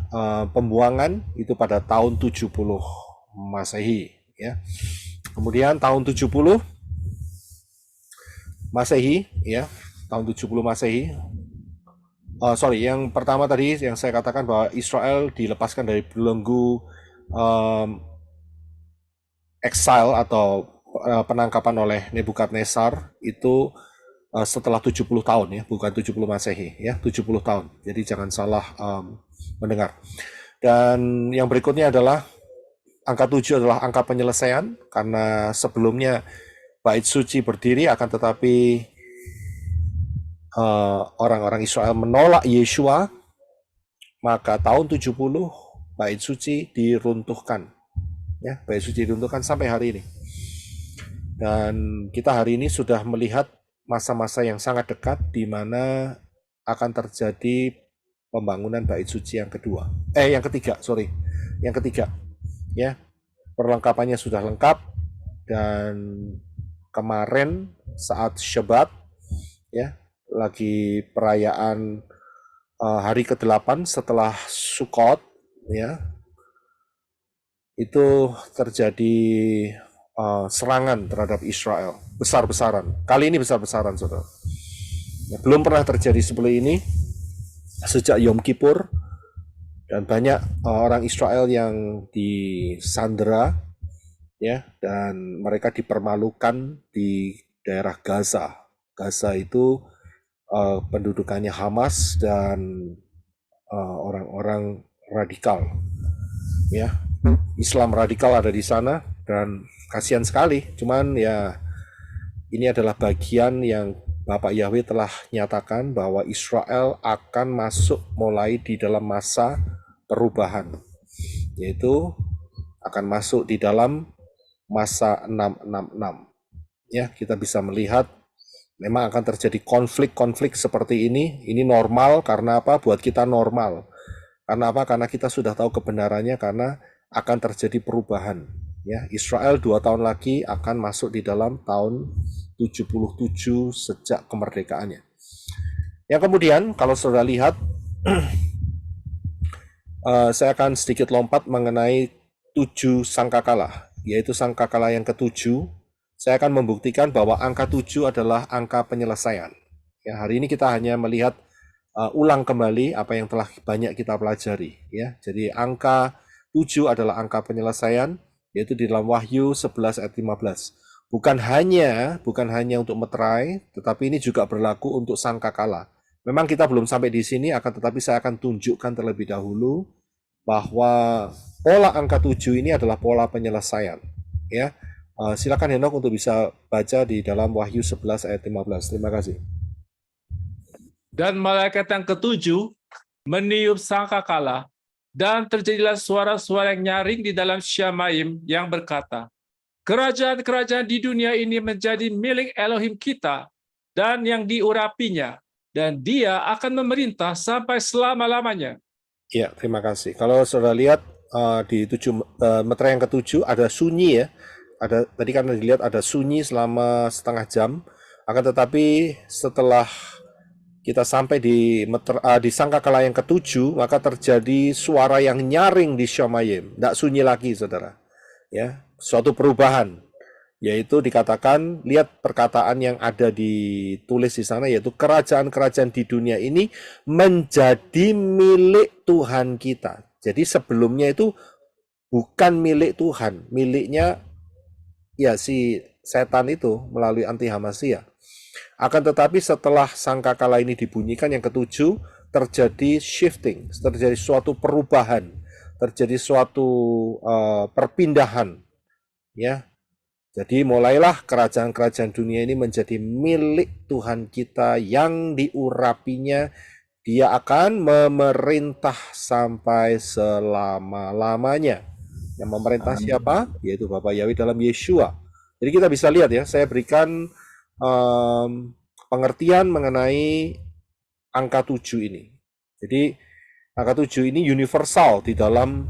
pembuangan itu pada tahun 70 Masehi, ya. Kemudian tahun 70 Masehi, ya, tahun 70 Masehi. Yang pertama tadi yang saya katakan bahwa Israel dilepaskan dari belenggu exile atau penangkapan oleh Nebukadnezar itu setelah 70 tahun, ya, bukan 70 Masehi, ya, 70 tahun. Jadi jangan salah mendengar. Dan yang berikutnya adalah angka 7 adalah angka penyelesaian, karena sebelumnya bait suci berdiri, akan tetapi orang-orang Israel menolak Yeshua, maka tahun 70 bait suci diruntuhkan, ya, bait suci diruntuhkan sampai hari ini. Dan kita hari ini sudah melihat masa-masa yang sangat dekat di mana akan terjadi pembangunan bait suci yang ketiga, ya. Perlengkapannya sudah lengkap, dan kemarin saat Shabbat, ya, lagi perayaan hari ke-8 setelah Sukkot, ya, itu terjadi serangan terhadap Israel besar-besaran. Kali ini besar-besaran, saudara. Ya, belum pernah terjadi seperti ini sejak Yom Kippur, dan banyak orang Israel yang disandera, ya, dan mereka dipermalukan di daerah Gaza. Gaza itu pendudukannya Hamas dan orang-orang radikal, ya. Islam radikal ada di sana dan kasihan sekali. Cuman ya ini adalah bagian yang Bapak Yahweh telah nyatakan bahwa Israel akan masuk mulai di dalam masa perubahan, yaitu akan masuk di dalam masa 666. Ya, kita bisa melihat memang akan terjadi konflik-konflik seperti ini. Ini normal karena apa? Buat kita normal. Karena apa? Karena kita sudah tahu kebenarannya, karena akan terjadi perubahan. Ya, Israel 2 tahun lagi akan masuk di dalam tahun 77 sejak kemerdekaannya. Yang kemudian, kalau saudara lihat, saya akan sedikit lompat mengenai 7 sangkakala, yaitu sangkakala yang ketujuh. Saya akan membuktikan bahwa angka 7 adalah angka penyelesaian. Ya, hari ini kita hanya melihat ulang kembali apa yang telah banyak kita pelajari. Ya, jadi angka 7 adalah angka penyelesaian, yaitu di dalam Wahyu 11 ayat 15. Bukan hanya untuk meterai, tetapi ini juga berlaku untuk sangkakala. Memang kita belum sampai di sini, tetapi saya akan tunjukkan terlebih dahulu bahwa pola angka 7 ini adalah pola penyelesaian. Ya, silakan Henok untuk bisa baca di dalam Wahyu 11 ayat 15. Terima kasih. Dan malaikat yang ketujuh meniup sangkakala, dan terjadilah suara-suara yang nyaring di dalam Syamaim yang berkata, kerajaan-kerajaan di dunia ini menjadi milik Elohim kita dan yang diurapinya, dan dia akan memerintah sampai selama-lamanya. Ya, terima kasih. Kalau saudara lihat di meterai yang ketujuh ada sunyi, ya. Tadi kan dilihat ada sunyi selama setengah jam. Akan tetapi setelah kita sampai di sangkakala yang ketujuh, maka terjadi suara yang nyaring di Syamayim. Tidak sunyi lagi, saudara. Ya, suatu perubahan, yaitu dikatakan, lihat perkataan yang ada ditulis di sana, yaitu kerajaan-kerajaan di dunia ini menjadi milik Tuhan kita. Jadi sebelumnya itu bukan milik Tuhan, miliknya ya si setan itu melalui anti Hamasiyah. Akan tetapi setelah sangkakala ini dibunyikan yang ketujuh, terjadi shifting, terjadi suatu perubahan, terjadi suatu perpindahan, ya. Jadi mulailah kerajaan-kerajaan dunia ini menjadi milik Tuhan kita yang diurapinya. Dia akan memerintah sampai selama-lamanya. Yang memerintah siapa? Yaitu Bapak Yahweh dalam Yeshua. Jadi kita bisa lihat, ya, saya berikan pengertian mengenai angka 7 ini. Jadi angka 7 ini universal di dalam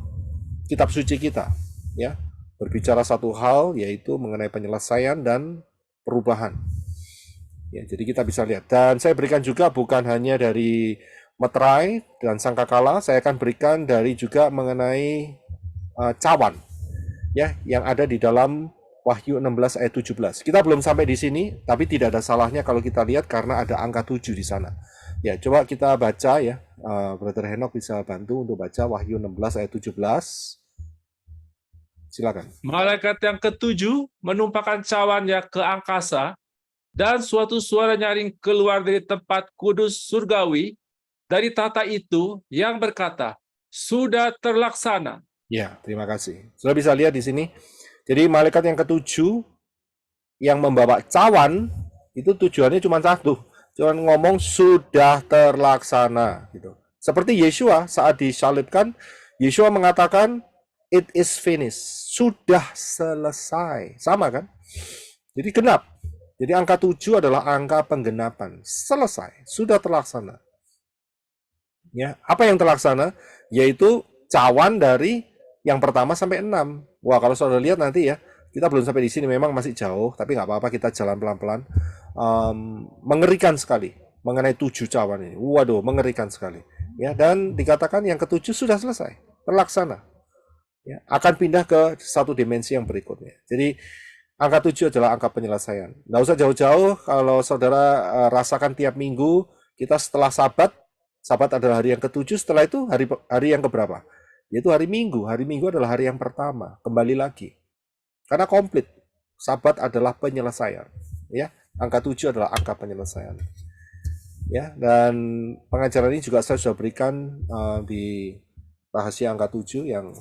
kitab suci kita, ya. Berbicara satu hal, yaitu mengenai penyelesaian dan perubahan. Ya, jadi kita bisa lihat. Dan saya berikan juga bukan hanya dari meterai dan sangkakala, saya akan berikan dari juga mengenai cawan, ya, yang ada di dalam Wahyu 16 ayat 17. Kita belum sampai di sini, tapi tidak ada salahnya kalau kita lihat karena ada angka 7 di sana. Ya, coba kita baca, ya. Brother Henok bisa bantu untuk baca Wahyu 16 ayat 17. Silakan. Malaikat yang ketujuh menumpahkan cawannya ke angkasa, dan suatu suara nyaring keluar dari tempat kudus surgawi, dari tahta itu yang berkata, sudah terlaksana. Ya, terima kasih. Sudah bisa lihat di sini. Jadi malaikat yang ketujuh yang membawa cawan itu tujuannya cuma satu, cuma ngomong sudah terlaksana gitu. Seperti Yeshua saat disalibkan, Yeshua mengatakan it is finished, sudah selesai. Sama kan? Jadi genap. Jadi angka 7 adalah angka penggenapan. Selesai, sudah terlaksana. Ya, apa yang terlaksana? Yaitu cawan dari yang pertama sampai 6. Wah, kalau saudara lihat nanti, ya, kita belum sampai di sini, memang masih jauh, tapi nggak apa-apa, kita jalan pelan-pelan. Mengerikan sekali mengenai 7 cawan ini. Waduh, mengerikan sekali. Ya, dan dikatakan yang ketujuh sudah selesai, terlaksana. Ya, akan pindah ke satu dimensi yang berikutnya. Jadi angka 7 adalah angka penyelesaian. Nggak usah jauh-jauh, kalau saudara rasakan tiap minggu, kita setelah Sabat adalah hari yang ketujuh, setelah itu hari yang keberapa? Yaitu hari Minggu. Hari Minggu adalah hari yang pertama, kembali lagi. Karena komplit. Sabat adalah penyelesaian. Ya, angka 7 adalah angka penyelesaian. Ya, dan pengajaran ini juga saya sudah berikan di rahasia angka 7 yang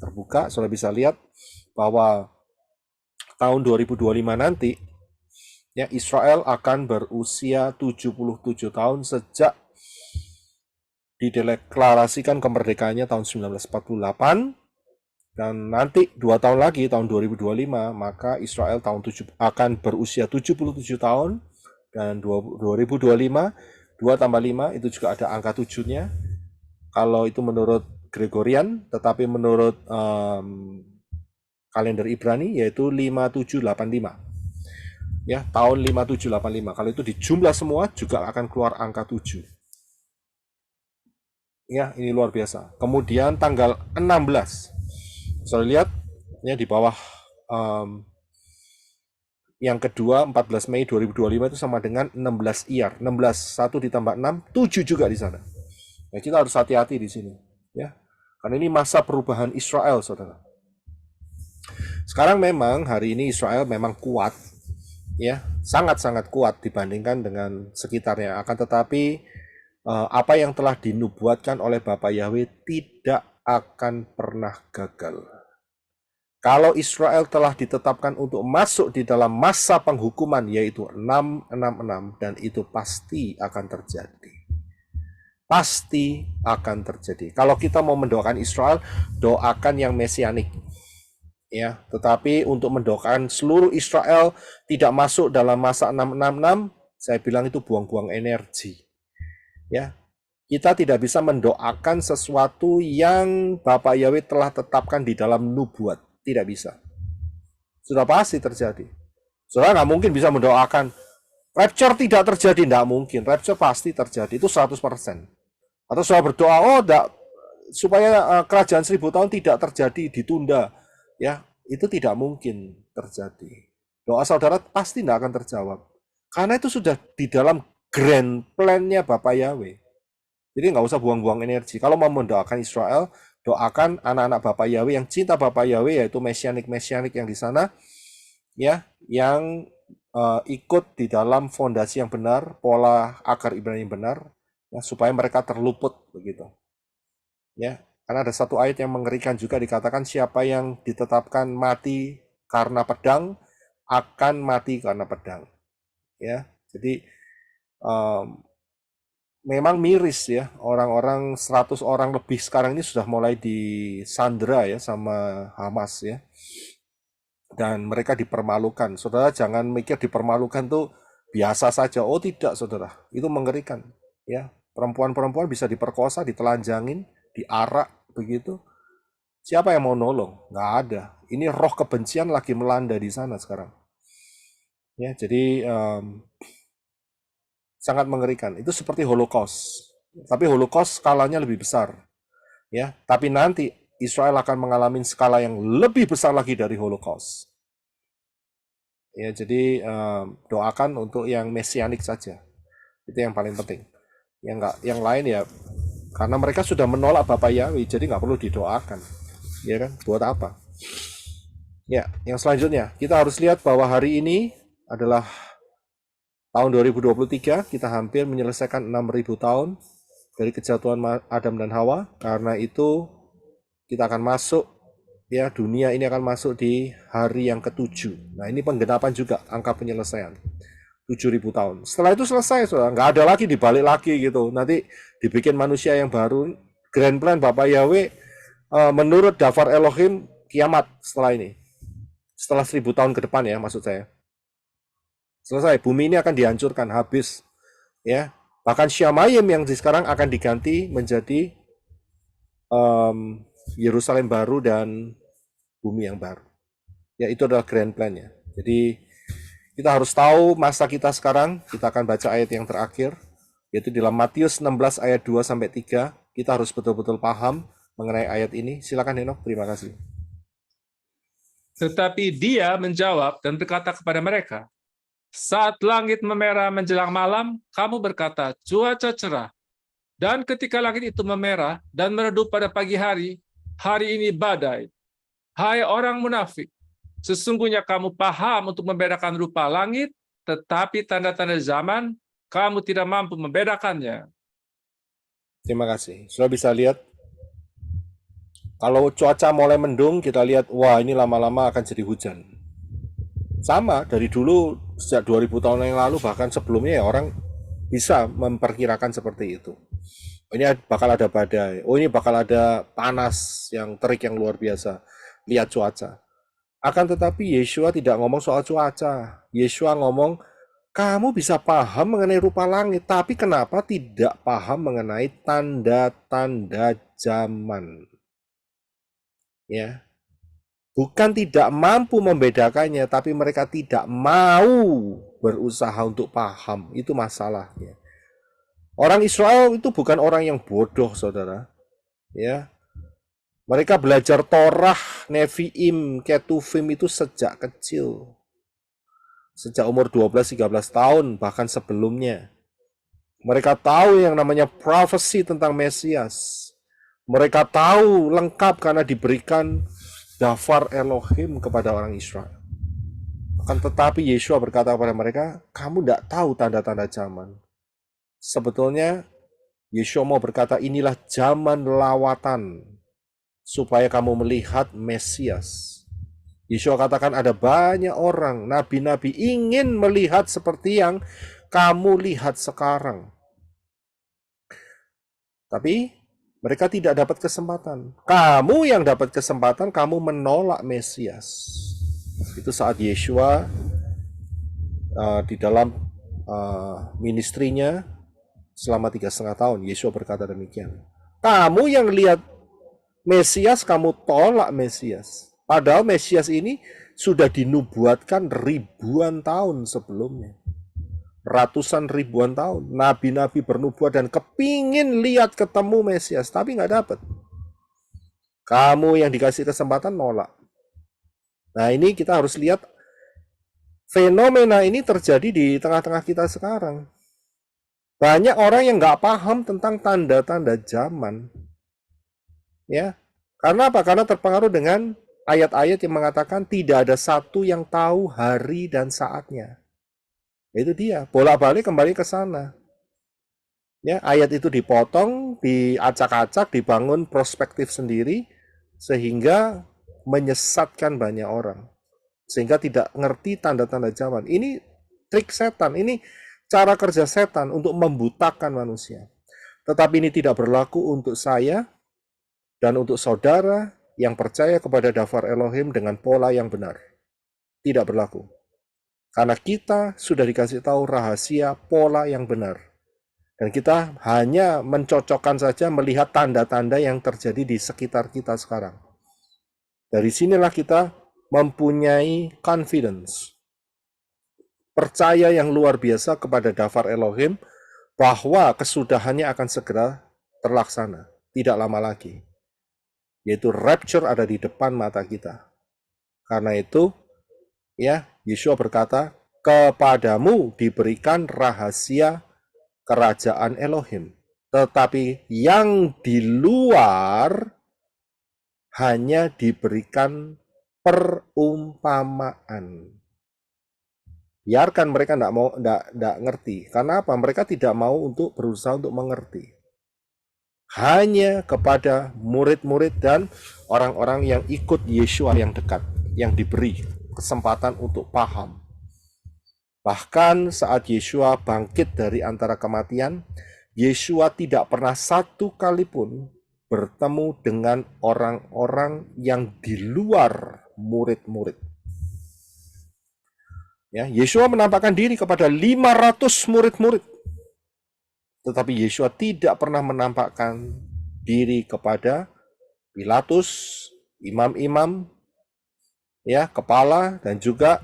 terbuka. Sudah bisa lihat bahwa tahun 2025 nanti ya Israel akan berusia 77 tahun sejak dideklarasikan kemerdekaannya tahun 1948, dan nanti 2 tahun lagi tahun 2025 maka Israel akan berusia 77 tahun, dan 2025 2 tambah 5 itu juga ada angka 7-nya. Kalau itu menurut Gregorian, tetapi menurut kalender Ibrani yaitu 5785. Ya, tahun 5785. Kalau itu dijumlah semua juga akan keluar angka 7. Ya, ini luar biasa. Kemudian tanggal 16. Saya lihat ya di bawah yang kedua 14 Mei 2025 itu sama dengan 16 Iyar. 16 1 ditambah 6, 7 juga di sana. Ya, kita harus hati-hati di sini, ya. Karena ini masa perubahan Israel, Saudara. Sekarang memang hari ini Israel memang kuat, ya, sangat-sangat kuat dibandingkan dengan sekitarnya. Akan tetapi apa yang telah dinubuatkan oleh Bapa Yahweh tidak akan pernah gagal. Kalau Israel telah ditetapkan untuk masuk di dalam masa penghukuman yaitu 666, dan itu pasti akan terjadi. Pasti akan terjadi. Kalau kita mau mendoakan Israel, doakan yang mesianik. Ya, tetapi untuk mendoakan seluruh Israel tidak masuk dalam masa 666, saya bilang itu buang-buang energi. Ya, kita tidak bisa mendoakan sesuatu yang Bapak Yahweh telah tetapkan di dalam nubuat. Tidak bisa. Sudah pasti terjadi. Saudara nggak mungkin bisa mendoakan rapture tidak terjadi, nggak mungkin. Rapture pasti terjadi, itu 100%. Atau saudara berdoa, supaya kerajaan 1000 tahun tidak terjadi, ditunda. Ya, itu tidak mungkin terjadi. Doa saudara pasti tidak akan terjawab. Karena itu sudah di dalam grand plan-nya Bapak Yahweh. Jadi nggak usah buang-buang energi. Kalau mau mendoakan Israel, doakan anak-anak Bapak Yahweh yang cinta Bapak Yahweh, yaitu mesianik-mesianik yang di sana, ya, yang ikut di dalam fondasi yang benar, pola akar Ibrani yang benar, ya, supaya mereka terluput begitu. Ya, karena ada satu ayat yang mengerikan juga, dikatakan siapa yang ditetapkan mati karena pedang akan mati karena pedang. Ya, jadi memang miris ya, orang-orang 100 orang lebih sekarang ini sudah mulai disandera ya sama Hamas ya. Dan mereka dipermalukan. Saudara jangan mikir dipermalukan tuh biasa saja. Oh tidak, Saudara. Itu mengerikan ya. Perempuan-perempuan bisa diperkosa, ditelanjangin, diarak begitu. Siapa yang mau nolong? Nggak ada. Ini roh kebencian lagi melanda di sana sekarang. Ya, jadi sangat mengerikan. Itu seperti Holocaust. Tapi Holocaust skalanya lebih besar. Ya, tapi nanti Israel akan mengalami skala yang lebih besar lagi dari Holocaust. Ya, jadi doakan untuk yang mesianik saja. Itu yang paling penting. Yang lain ya, karena mereka sudah menolak Bapak Yahweh, jadi nggak perlu didoakan. Ya kan? Buat apa? Ya, yang selanjutnya kita harus lihat bahwa hari ini adalah tahun 2023, kita hampir menyelesaikan 6.000 tahun dari kejatuhan Adam dan Hawa. Karena itu kita akan masuk, ya, dunia ini akan masuk di hari yang ke-7. Nah, ini penggenapan juga angka penyelesaian. 7.000 tahun. Setelah itu selesai, Saudara. Nggak ada lagi dibalik lagi gitu. Nanti dibikin manusia yang baru. Grand plan Bapak Yahweh menurut Dafar Elohim kiamat setelah ini. Setelah 1000 tahun ke depan ya, maksud saya. Selesai, bumi ini akan dihancurkan, habis. Ya, bahkan Syamayim yang sekarang akan diganti menjadi Yerusalem baru dan bumi yang baru. Ya, itu adalah grand plan-nya. Jadi kita harus tahu masa kita sekarang. Kita akan baca ayat yang terakhir, yaitu dalam Matius 16 ayat 2 sampai 3. Kita harus betul-betul paham mengenai ayat ini. Silakan Henok, terima kasih. Tetapi dia menjawab dan berkata kepada mereka, saat langit memerah menjelang malam, kamu berkata, cuaca cerah. Dan ketika langit itu memerah dan meredup pada pagi hari ini badai. Hai orang munafik, Sesungguhnya kamu paham untuk membedakan rupa langit, tetapi tanda-tanda zaman kamu tidak mampu membedakannya. Terima kasih. Sudah bisa lihat, kalau cuaca mulai mendung, kita lihat, wah ini lama-lama akan jadi hujan. Sama, dari dulu, sejak 2000 tahun yang lalu, bahkan sebelumnya ya orang bisa memperkirakan seperti itu. Ini bakal ada badai, oh ini bakal ada panas yang terik yang luar biasa. Lihat cuaca. Akan tetapi Yeshua tidak ngomong soal cuaca. Yeshua ngomong, kamu bisa paham mengenai rupa langit, tapi kenapa tidak paham mengenai tanda-tanda zaman? Ya, bukan tidak mampu membedakannya, tapi mereka tidak mau berusaha untuk paham. Itu masalahnya. Orang Israel itu bukan orang yang bodoh, saudara. Ya, mereka belajar Torah, Nevi'im, Ketuvim itu sejak kecil. Sejak umur 12-13 tahun, bahkan sebelumnya. Mereka tahu yang namanya prophecy tentang Mesias. Mereka tahu lengkap karena diberikan dafar Elohim kepada orang Israel. Akan tetapi Yeshua berkata kepada mereka, kamu tidak tahu tanda-tanda zaman. Sebetulnya Yeshua mau berkata, inilah zaman lawatan supaya kamu melihat Mesias. Yeshua katakan ada banyak orang, nabi-nabi ingin melihat seperti yang kamu lihat sekarang. Tapi mereka tidak dapat kesempatan. Kamu yang dapat kesempatan, kamu menolak Mesias. Itu saat Yeshua di dalam ministrinya selama 3,5 tahun, Yeshua berkata demikian. Kamu yang lihat Mesias, kamu tolak Mesias. Padahal Mesias ini sudah dinubuatkan ribuan tahun sebelumnya. Ratusan ribuan tahun. Nabi-nabi bernubuat dan kepingin lihat ketemu Mesias, tapi nggak dapat. Kamu yang dikasih kesempatan nolak. Nah ini kita harus lihat fenomena ini terjadi di tengah-tengah kita sekarang. Banyak orang yang nggak paham tentang tanda-tanda zaman. Ya, karena apa? Karena terpengaruh dengan ayat-ayat yang mengatakan tidak ada satu yang tahu hari dan saatnya. Itu dia, bolak-balik kembali ke sana. Ya, ayat itu dipotong, diacak-acak, dibangun perspektif sendiri sehingga menyesatkan banyak orang. Sehingga tidak ngerti tanda-tanda zaman. Ini trik setan, ini cara kerja setan untuk membutakan manusia. Tetapi ini tidak berlaku untuk saya dan untuk saudara yang percaya kepada dafar Elohim dengan pola yang benar. Tidak berlaku. Karena kita sudah dikasih tahu rahasia pola yang benar. Dan kita hanya mencocokkan saja melihat tanda-tanda yang terjadi di sekitar kita sekarang. Dari sinilah kita mempunyai confidence. Percaya yang luar biasa kepada dafar Elohim bahwa kesudahannya akan segera terlaksana. Tidak lama lagi. Yaitu rapture ada di depan mata kita. Karena itu, ya, Yeshua berkata, kepadamu diberikan rahasia kerajaan Elohim. Tetapi yang di luar hanya diberikan perumpamaan. Biarkan mereka tidak ngerti. Karena apa? Mereka tidak mau untuk berusaha untuk mengerti. Hanya kepada murid-murid dan orang-orang yang ikut Yeshua yang dekat, yang diberi kesempatan untuk paham. Bahkan saat Yeshua bangkit dari antara kematian, Yeshua tidak pernah satu kali pun bertemu dengan orang-orang yang di luar murid-murid. Ya, Yeshua menampakkan diri kepada 500 murid-murid. Tetapi Yeshua tidak pernah menampakkan diri kepada Pilatus, imam-imam, ya, kepala, dan juga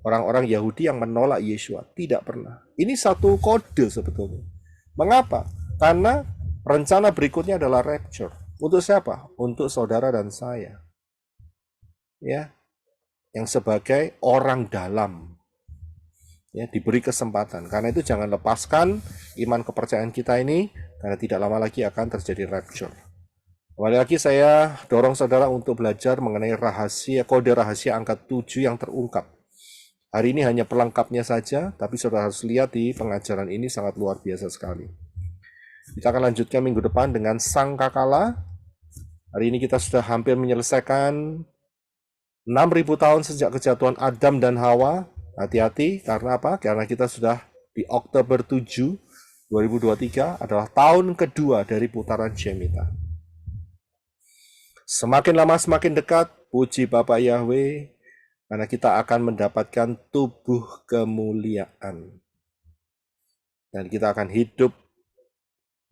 orang-orang Yahudi yang menolak Yeshua. Tidak pernah. Ini satu kode sebetulnya. Mengapa? Karena rencana berikutnya adalah rapture. Untuk siapa? Untuk saudara dan saya. Ya, yang sebagai orang dalam. Ya, diberi kesempatan. Karena itu jangan lepaskan iman kepercayaan kita ini, karena tidak lama lagi akan terjadi rapture. Kembali lagi saya dorong saudara untuk belajar mengenai kode rahasia angka 7 yang terungkap. Hari ini hanya pelengkapnya saja, tapi saudara harus lihat di pengajaran ini sangat luar biasa sekali. Kita akan lanjutkan minggu depan dengan sangkakala. Hari ini kita sudah hampir menyelesaikan 6.000 tahun sejak kejatuhan Adam dan Hawa. Hati-hati, karena apa? Karena kita sudah di Oktober 7, 2023 adalah tahun kedua dari putaran Shemitah. Semakin lama semakin dekat, puji Bapa Yahweh, karena kita akan mendapatkan tubuh kemuliaan. Dan kita akan hidup,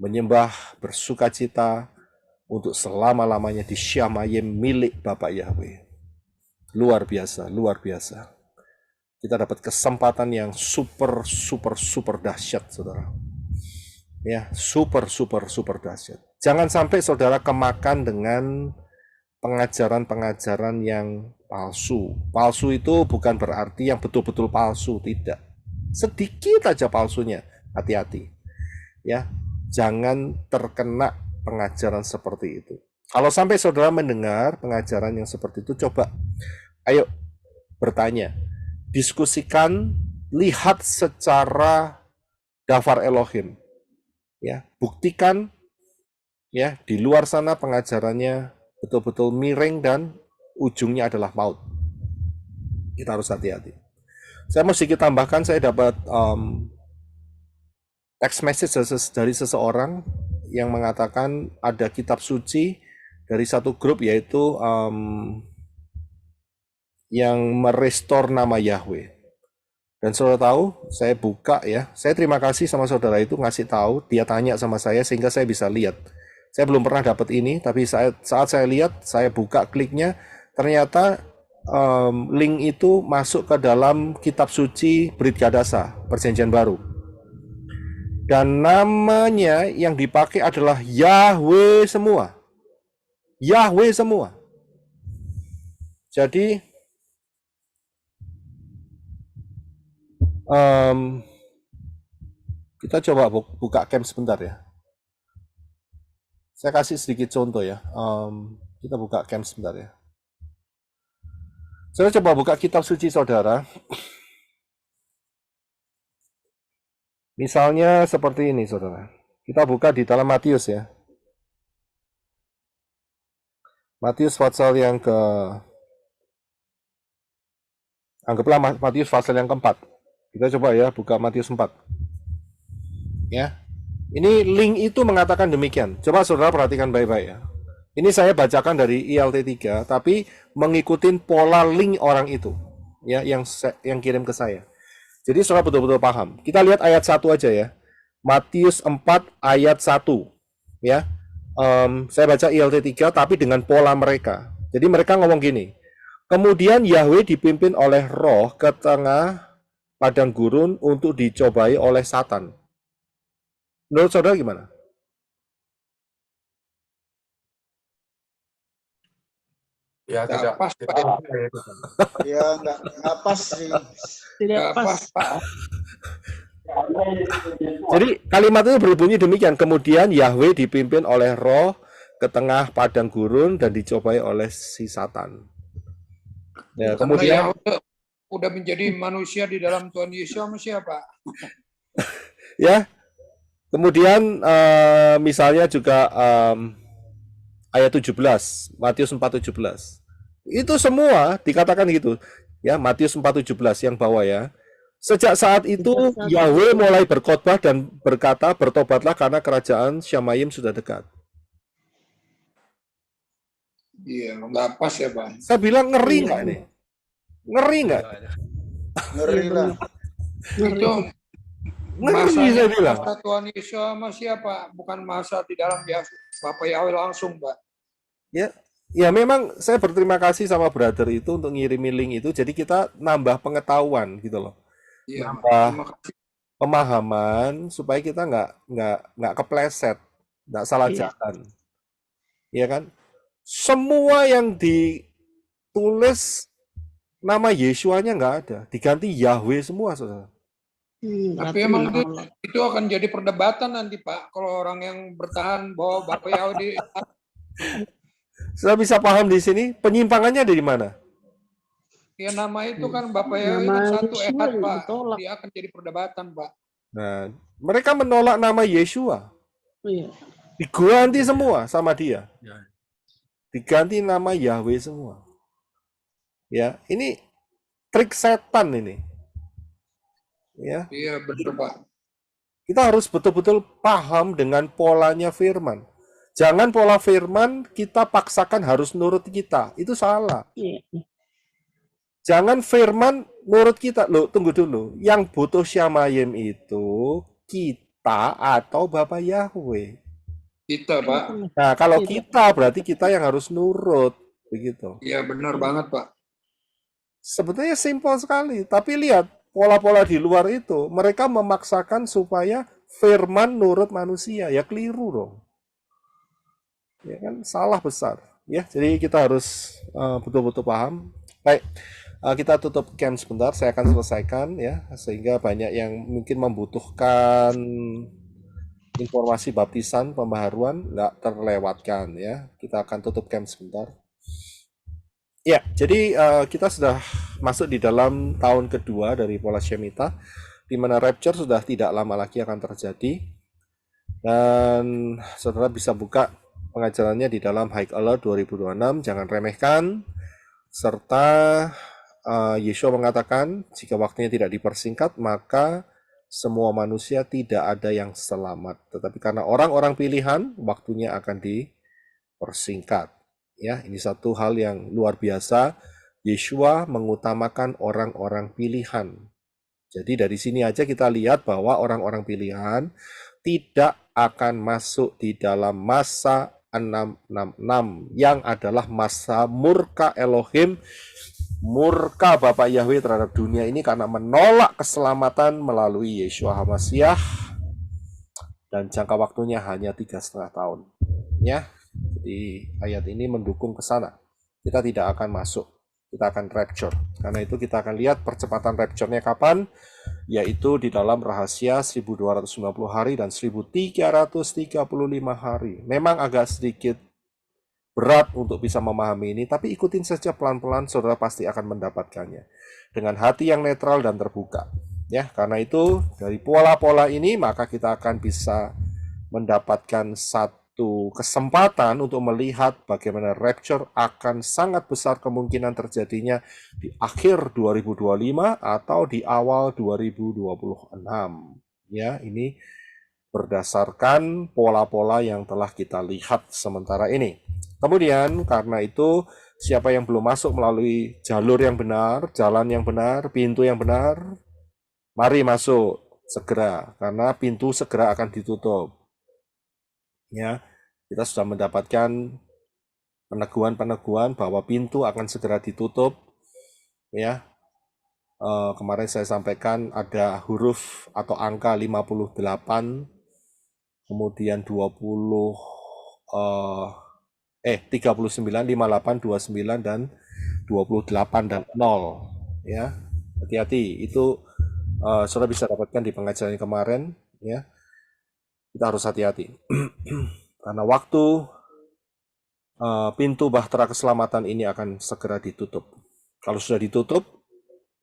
menyembah, bersukacita untuk selama-lamanya di Syamayim milik Bapa Yahweh. Luar biasa, luar biasa. Kita dapat kesempatan yang super dahsyat, saudara. Ya, super dahsyat. Jangan sampai saudara kemakan dengan pengajaran-pengajaran yang palsu. Palsu itu bukan berarti yang betul-betul palsu, tidak. Sedikit aja palsunya, hati-hati. Ya, jangan terkena pengajaran seperti itu. Kalau sampai saudara mendengar pengajaran yang seperti itu, coba ayo bertanya, diskusikan, lihat secara dafar Elohim. Ya, buktikan ya di luar sana pengajarannya betul-betul miring dan ujungnya adalah maut. Kita harus hati-hati. Saya mau sedikit tambahkan, saya dapat text message dari seseorang yang mengatakan ada kitab suci dari satu grup, yaitu yang merestore nama Yahweh. Dan saudara tahu, saya buka ya, saya terima kasih sama saudara itu ngasih tahu, dia tanya sama saya sehingga saya bisa lihat. Saya belum pernah dapat ini, tapi saat saya lihat, saya buka kliknya, ternyata link itu masuk ke dalam kitab suci Brit Gadasa, Perjanjian Baru. Dan namanya yang dipakai adalah Yahweh semua. Yahweh semua. Jadi, kita coba buka camp sebentar ya. Saya kasih sedikit contoh ya. Kita buka camp sebentar ya. Saya coba buka kitab suci saudara. Misalnya seperti ini saudara. Kita buka di dalam Matius ya. Matius pasal yang anggaplah Matius pasal yang keempat. Kita coba ya buka Matius 4. Ya. Ini link itu mengatakan demikian. Coba saudara perhatikan baik-baik ya. Ini saya bacakan dari ILT 3, tapi mengikuti pola link orang itu, ya, yang kirim ke saya. Jadi saudara betul-betul paham. Kita lihat ayat 1 aja ya. Matius 4 ayat 1. Ya. Saya baca ILT 3 tapi dengan pola mereka. Jadi mereka ngomong gini. Kemudian Yahweh dipimpin oleh roh ke tengah padang gurun untuk dicobai oleh Satan. Menurut saudara gimana? Ya tidak pas, Pak. Ya nggak pas sih. Tidak pas, Pak. Jadi kalimat itu berbunyi demikian. Kemudian Yahweh dipimpin oleh roh ke tengah padang gurun dan dicobai oleh si Satan. Ya, kemudian Yahweh udah menjadi manusia di dalam Tuhan Yesus sama siapa? ya. Kemudian misalnya juga ayat 17, Matius 4:17. Itu semua dikatakan gitu. Ya, Matius 4:17 yang bawah ya. Sejak saat itu Yahweh mulai berkhotbah dan berkata, bertobatlah karena kerajaan Syamayim sudah dekat. Iya, nggak pas ya, Pak. Saya bilang ngeri nggak nih? Ngeri nggak? Ngeri lah. Itu Ngeri saya bilang. masa Tuhan Yesus sama siapa? Bukan masa di dalam Bapak Yahweh langsung, Pak. Ya memang saya berterima kasih sama brother itu untuk ngirimin link itu. Jadi kita nambah pengetahuan gitu loh. Iya, Nambah terima kasih. pemahaman supaya kita nggak kepleset, nggak salah jalan. Ya kan? Semua yang ditulis nama Yesuanya nggak ada, diganti Yahweh semua, saudara. Tapi emang itu akan jadi perdebatan nanti, Pak. Kalau orang yang bertahan bahwa Bapak Yahweh Sudah bisa paham di sini penyimpangannya ada di mana? Ya nama itu kan Bapak Yahweh Nama kan satu Yeshua ehad juga Pak. ditolak. Dia akan jadi perdebatan Pak. Nah, mereka menolak nama Yeshua. Iya. Diganti semua sama dia. Ya. Diganti nama Yahweh semua. Ya, ini trik setan ini. Ya, Iya betul Pak. kita harus betul-betul paham dengan polanya firman. Jangan pola firman kita paksakan harus nurut kita. Itu salah. Iya. Jangan firman nurut kita. Loh, tunggu dulu. Yang butuh syamayim itu kita atau Bapak Yahweh. Kita Pak. Nah, kalau Kita. kita berarti kita yang harus nurut. Begitu. Iya benar banget Pak. Sebetulnya simpel sekali. Tapi lihat, pola-pola di luar itu, mereka memaksakan supaya firman nurut manusia. Ya keliru dong. Ya kan, salah besar. Ya, jadi kita harus betul-betul paham. Baik, kita tutup camp sebentar. Saya akan selesaikan ya, sehingga banyak yang mungkin membutuhkan informasi baptisan, pembaharuan, nggak terlewatkan ya. Kita akan tutup camp sebentar. Ya, jadi kita sudah masuk di dalam tahun kedua dari pola Shemitah, di mana rapture sudah tidak lama lagi akan terjadi. Dan saudara bisa buka pengajarannya di dalam High Alert 2026, jangan remehkan. Serta Yeshua mengatakan, jika waktunya tidak dipersingkat, maka semua manusia tidak ada yang selamat. Tetapi karena orang-orang pilihan, waktunya akan dipersingkat. Ya, ini satu hal yang luar biasa. Yeshua mengutamakan orang-orang pilihan. Jadi dari sini aja kita lihat bahwa orang-orang pilihan tidak akan masuk di dalam masa 666 yang adalah masa murka Elohim, murka Bapak Yahweh terhadap dunia ini karena menolak keselamatan melalui Yeshua HaMashiach, dan jangka waktunya hanya 3,5 tahun. Ya, jadi ayat ini mendukung ke sana. Kita tidak akan masuk, kita akan rapture. Karena itu kita akan lihat percepatan rapture-nya kapan, yaitu di dalam rahasia 1290 hari dan 1335 hari. Memang agak sedikit berat untuk bisa memahami ini, tapi ikutin saja pelan-pelan, saudara pasti akan mendapatkannya dengan hati yang netral dan terbuka. Ya, karena itu dari pola-pola ini maka kita akan bisa mendapatkan satu kesempatan untuk melihat bagaimana rapture akan sangat besar kemungkinan terjadinya di akhir 2025 atau di awal 2026. Ya, ini berdasarkan pola-pola yang telah kita lihat sementara ini. Kemudian karena itu siapa yang belum masuk melalui jalur yang benar, jalan yang benar, pintu yang benar, mari masuk segera karena pintu segera akan ditutup. Ya, kita sudah mendapatkan peneguhan-peneguhan bahwa pintu akan segera ditutup. Ya, kemarin saya sampaikan ada huruf atau angka 58, kemudian 39, 58, 29 dan 28 dan 0. Ya, hati-hati itu saudara bisa dapatkan di pengajaran kemarin. Ya, kita harus hati-hati karena waktu pintu bahtera keselamatan ini akan segera ditutup. Kalau sudah ditutup,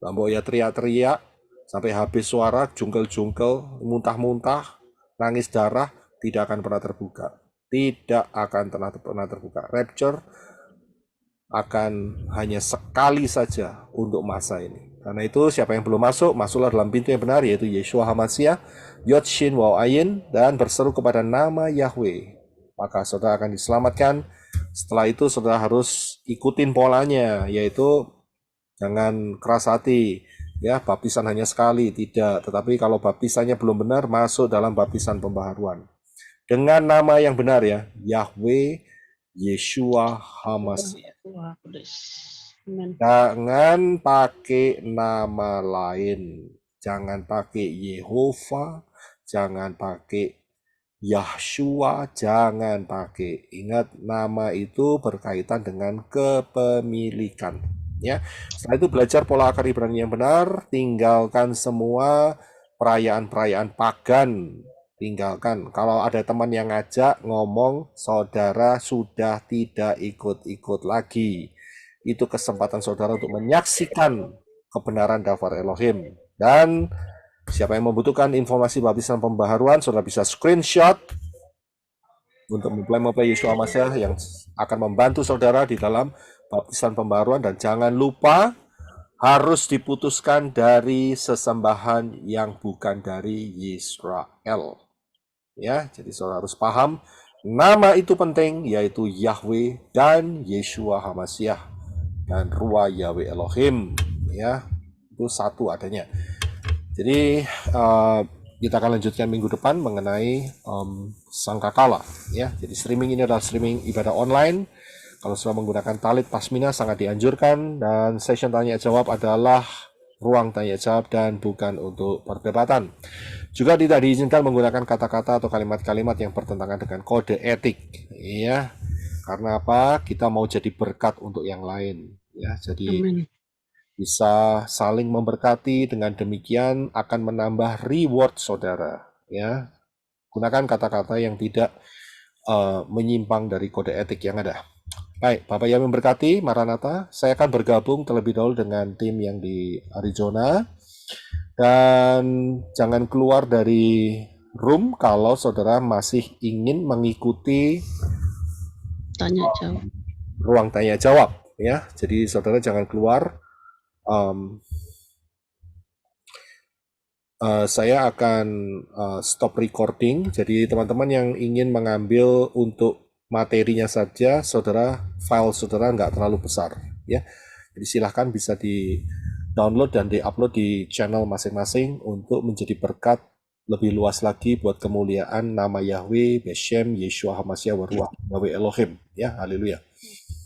Lambo ya teriak-teriak sampai habis suara, jungkel-jungkel, muntah-muntah, nangis darah, tidak akan pernah terbuka. Tidak akan pernah terbuka. Rapture akan hanya sekali saja untuk masa ini. Karena itu siapa yang belum masuk, masuklah dalam pintu yang benar, yaitu Yeshua HaMashiach, Yod Shin Waw Ayin, dan berseru kepada nama Yahweh. Maka saudara akan diselamatkan. Setelah itu saudara harus ikutin polanya, yaitu jangan keras hati. Ya, baptisan hanya sekali, tidak. Tetapi kalau baptisannya belum benar, masuk dalam baptisan pembaharuan. Dengan nama yang benar ya, Yahweh Yeshua HaMashiach. Jangan pakai nama lain. Jangan pakai Yehova, jangan pakai Yahshua, jangan pakai. Ingat, nama itu berkaitan dengan kepemilikan. Ya, setelah itu belajar pola akar Ibrani yang benar, tinggalkan semua perayaan-perayaan pagan tinggalkan. Kalau ada teman yang ngajak ngomong, saudara sudah tidak ikut-ikut lagi. Itu kesempatan saudara untuk menyaksikan kebenaran daftar Elohim. Dan siapa yang membutuhkan informasi baptisan pembaharuan, saudara bisa screenshot untuk mempelai Yeshua Mashiach yang akan membantu saudara di dalam baptisan pembaharuan. Dan jangan lupa harus diputuskan dari sesembahan yang bukan dari Israel. Ya, jadi saudara harus paham nama itu penting, yaitu Yahweh dan Yeshua HaMashiach dan Ruah Yahweh Elohim. Ya, itu satu adanya. Jadi kita akan lanjutkan minggu depan mengenai Sangkakala. Ya, jadi streaming ini adalah streaming ibadah online. Kalau sudah menggunakan Talit Pasmina sangat dianjurkan, dan session tanya jawab adalah ruang tanya jawab dan bukan untuk perdebatan. Juga tidak diizinkan menggunakan kata-kata atau kalimat-kalimat yang bertentangan dengan kode etik. Ya, karena apa? Kita mau jadi berkat untuk yang lain. Ya, jadi bisa saling memberkati. Dengan demikian akan menambah reward saudara. Ya, gunakan kata-kata yang tidak menyimpang dari kode etik yang ada. Baik, Bapak yang memberkati, Maranatha. Saya akan bergabung terlebih dahulu dengan tim yang di Arizona. Dan jangan keluar dari room kalau saudara masih ingin mengikuti Tanya jawab. ruang tanya jawab. Ya, jadi saudara jangan keluar. Saya akan stop recording. Jadi teman-teman yang ingin mengambil untuk materinya saja, saudara, file saudara nggak terlalu besar, ya. Jadi silahkan bisa di download dan di-upload di channel masing-masing untuk menjadi berkat lebih luas lagi buat kemuliaan nama Yahweh, Beshem, Yeshua HaMashiach, Waruah, Yahweh Elohim, ya, haleluya.